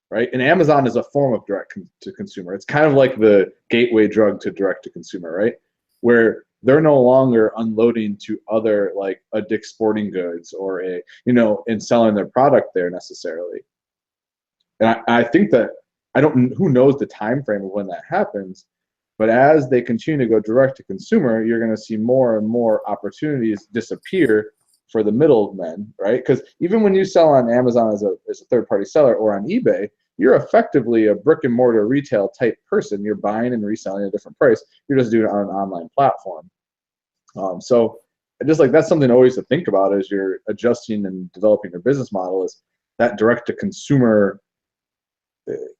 right? And Amazon is a form of direct to consumer. It's kind of like the gateway drug to direct to consumer, right? Where they're no longer unloading to other like a Dick's Sporting Goods or and selling their product there necessarily. And I think that who knows the time frame of when that happens, but as they continue to go direct to consumer, you're going to see more and more opportunities disappear for the middlemen, right? Because even when you sell on Amazon as a third-party seller or on eBay, you're effectively a brick and mortar retail type person. You're buying and reselling at a different price. You're just doing it on an online platform. So just like that's something always to think about as you're adjusting and developing your business model is that direct to consumer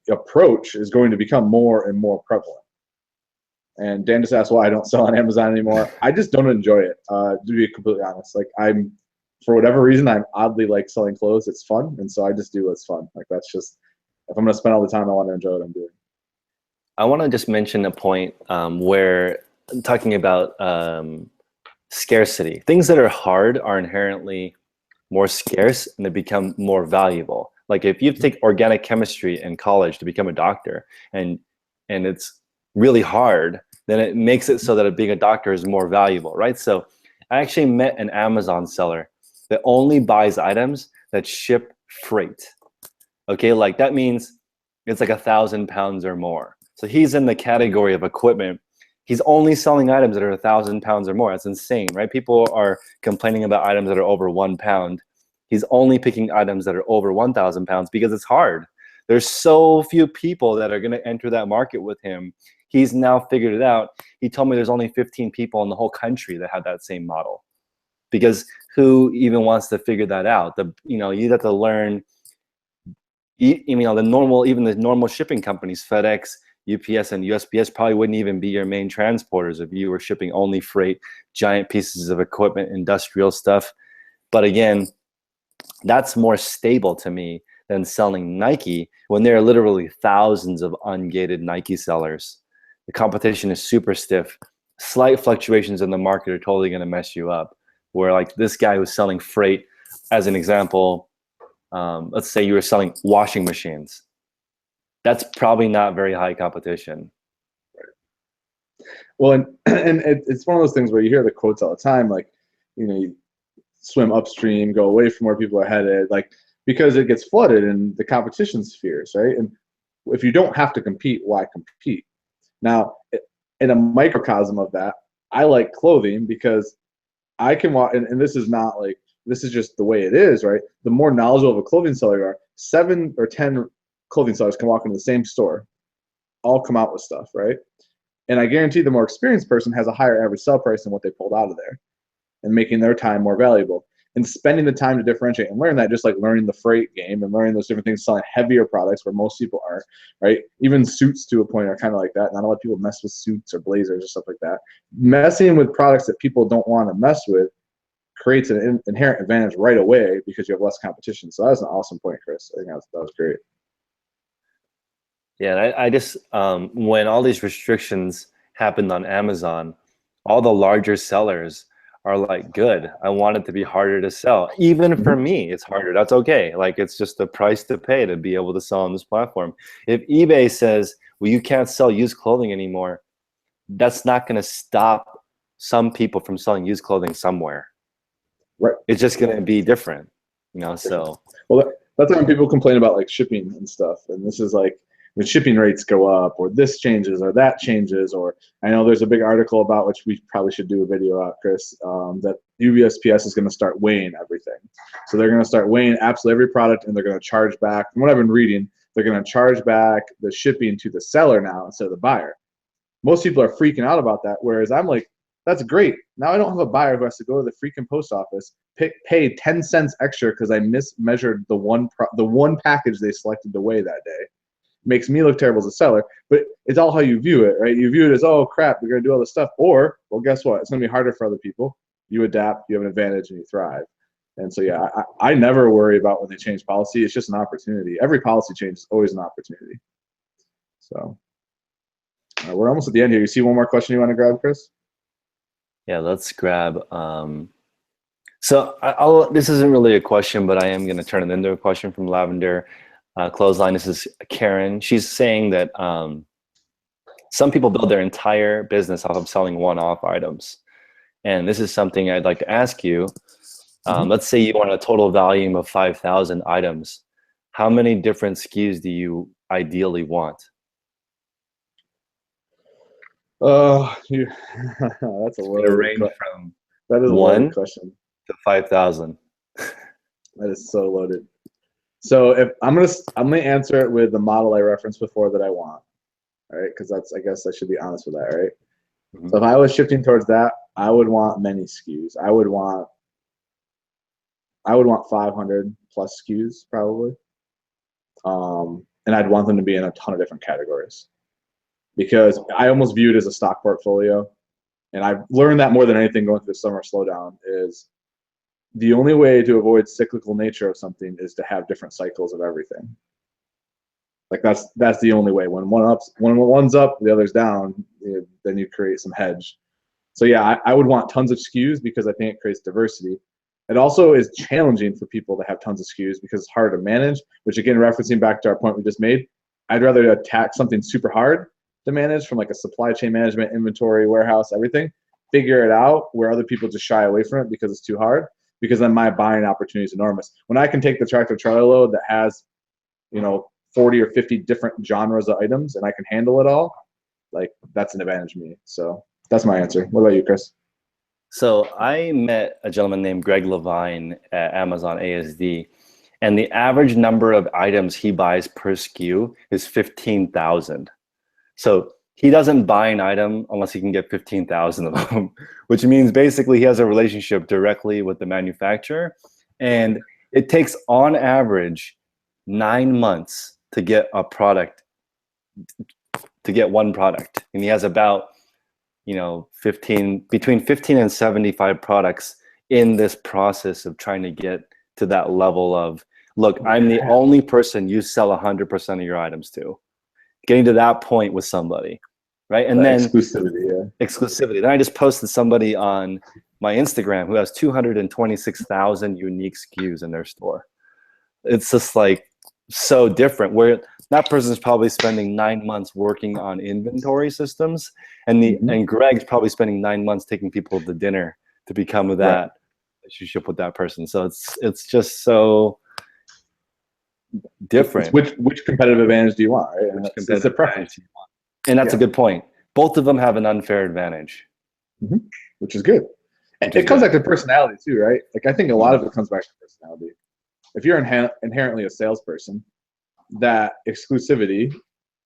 approach is going to become more and more prevalent. And Dan just asked why I don't sell on Amazon anymore. I just don't enjoy it, to be completely honest. Like for whatever reason, I'm oddly like selling clothes. It's fun. And so I just do what's fun. Like that's just, if I'm going to spend all the time, I want to enjoy what I'm doing. I want to just mention a point where talking about scarcity. Things that are hard are inherently more scarce and they become more valuable. Like if you take organic chemistry in college to become a doctor and it's really hard, then it makes it so that being a doctor is more valuable, right? So I actually met an Amazon seller that only buys items that ship freight. Okay, like that means it's like 1,000 pounds or more. So he's in the category of equipment. He's only selling items that are 1,000 pounds or more. That's insane, right? People are complaining about items that are over 1 pound. He's only picking items that are over 1,000 pounds because it's hard. There's so few people that are going to enter that market with him. He's now figured it out. He told me there's only 15 people in the whole country that have that same model because who even wants to figure that out? You have to learn, even the normal shipping companies, FedEx, UPS, and USPS probably wouldn't even be your main transporters if you were shipping only freight, giant pieces of equipment, industrial stuff. But again, that's more stable to me than selling Nike when there are literally thousands of ungated Nike sellers. The competition is super stiff. Slight fluctuations in the market are totally going to mess you up. Where like this guy who's selling freight, as an example, let's say you were selling washing machines. That's probably not very high competition. Well, and it's one of those things where you hear the quotes all the time, like, you swim upstream, go away from where people are headed, like, because it gets flooded and the competition's fierce, right? And if you don't have to compete, why compete? Now, in a microcosm of that, I like clothing because I can walk, and this is not like, this is just the way it is, right? The more knowledgeable of a clothing seller you are, 7 or 10 clothing sellers can walk into the same store, all come out with stuff, right? And I guarantee the more experienced person has a higher average sell price than what they pulled out of there, and making their time more valuable. And spending the time to differentiate and learn that, just like learning the freight game and learning those different things, selling heavier products where most people are, right? Even suits to a point are kind of like that. Not a lot of people mess with suits or blazers or stuff like that. Messing with products that people don't want to mess with creates an inherent advantage right away because you have less competition. So that was an awesome point, Chris. I think that was great. Yeah, I just when all these restrictions happened on Amazon, all the larger sellers are like, good, I want it to be harder to sell. Even for me, it's harder. That's okay. Like, it's just the price to pay to be able to sell on this platform. If eBay says, well, you can't sell used clothing anymore, that's not going to stop some people from selling used clothing somewhere. Right. It's just going to be different, so. Well, that's when people complain about like shipping and stuff. And this is like, when shipping rates go up, or this changes, or that changes, or I know there's a big article about, which we probably should do a video out, Chris, that USPS is going to start weighing everything. So they're going to start weighing absolutely every product, and they're going to charge back. From what I've been reading, they're going to charge back the shipping to the seller now instead of the buyer. Most people are freaking out about that, whereas I'm like, that's great. Now I don't have a buyer who has to go to the freaking post office, pay 10 cents extra because I mismeasured the one package they selected to weigh that day. Makes me look terrible as a seller, but it's all how you view it, right? You view it as, oh crap, we're gonna do all this stuff, or, well, guess what? It's gonna be harder for other people. You adapt, you have an advantage, and you thrive. And so, yeah, I never worry about when they change policy. It's just an opportunity. Every policy change is always an opportunity. So we're almost at the end here. You see one more question you want to grab, Chris? Yeah, let's grab. So this isn't really a question, but I am going to turn it into a question from Lavender. Clothesline. This is Karen. She's saying that some people build their entire business off of selling one-off items. And this is something I'd like to ask you. Let's say you want a total volume of 5,000 items. How many different SKUs do you ideally want? That's a loaded range from that is a 1 loaded question to 5,000. That is so loaded. So if I'm gonna answer it with the model I referenced before that I want, all right? Because I guess I should be honest with that, right? So if I was shifting towards that, I would want many SKUs. I would want 500 plus SKUs probably, and I'd want them to be in a ton of different categories because I almost view it as a stock portfolio, and I've learned that more than anything going through the summer slowdown is. The only way to avoid cyclical nature of something is to have different cycles of everything. Like that's the only way. When one's up, the other's down, then you create some hedge. So yeah, I would want tons of SKUs because I think it creates diversity. It also is challenging for people to have tons of SKUs because it's hard to manage, which again, referencing back to our point we just made, I'd rather attack something super hard to manage from like a supply chain management, inventory, warehouse, everything, figure it out where other people just shy away from it because it's too hard. Because then my buying opportunity is enormous. When I can take the tractor trailer load that has, 40 or 50 different genres of items and I can handle it all, like that's an advantage to me. So that's my answer. What about you, Chris? So I met a gentleman named Greg Levine at Amazon ASD, and the average number of items he buys per SKU is 15,000. So he doesn't buy an item unless he can get 15,000 of them, which means basically he has a relationship directly with the manufacturer. And it takes on average 9 months to get a product, to get one product. And he has about, you know, between 15 and 75 products in this process of trying to get to that level of, look, I'm the only person you sell 100% of your items to. Getting to that point with somebody, right? And then exclusivity. Then I just posted somebody on my Instagram who has 226,000 unique SKUs in their store. It's just like so different, where that person's probably spending 9 months working on inventory systems, and and Greg's probably spending 9 months taking people to dinner to become that relationship with that person. So it's just so different. Which competitive advantage do you want, right? And that's the preference you want. And that's a good point. Both of them have an unfair advantage, which is good. And it comes back to personality too, right? Like I think a lot of it comes back to personality. If you're inherently a salesperson, that exclusivity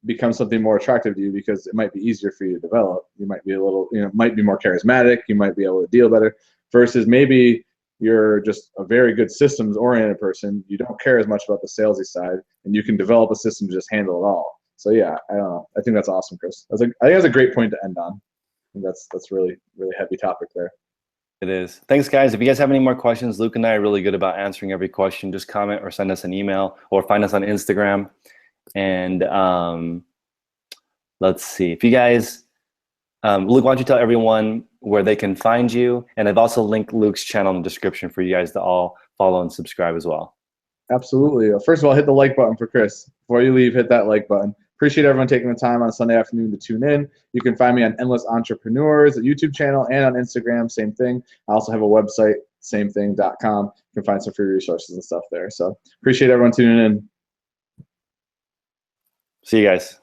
becomes something more attractive to you because it might be easier for you to develop. You might be a little, might be more charismatic. You might be able to deal better. Versus maybe you're just a very good systems-oriented person. You don't care as much about the salesy side, and you can develop a system to just handle it all. So yeah, I don't know. I think that's awesome, Chris. I think that's a great point to end on. I think that's really, really heavy topic there. It is. Thanks, guys. If you guys have any more questions, Luke and I are really good about answering every question. Just comment or send us an email or find us on Instagram. And let's see. If you guys, Luke, why don't you tell everyone where they can find you? And I've also linked Luke's channel in the description for you guys to all follow and subscribe as well. Absolutely. First of all, hit the like button for Chris. Before you leave, hit that like button. Appreciate everyone taking the time on a Sunday afternoon to tune in. You can find me on Endless Entrepreneurs, a YouTube channel, and on Instagram, same thing. I also have a website, samething.com. You can find some free resources and stuff there. So appreciate everyone tuning in. See you guys.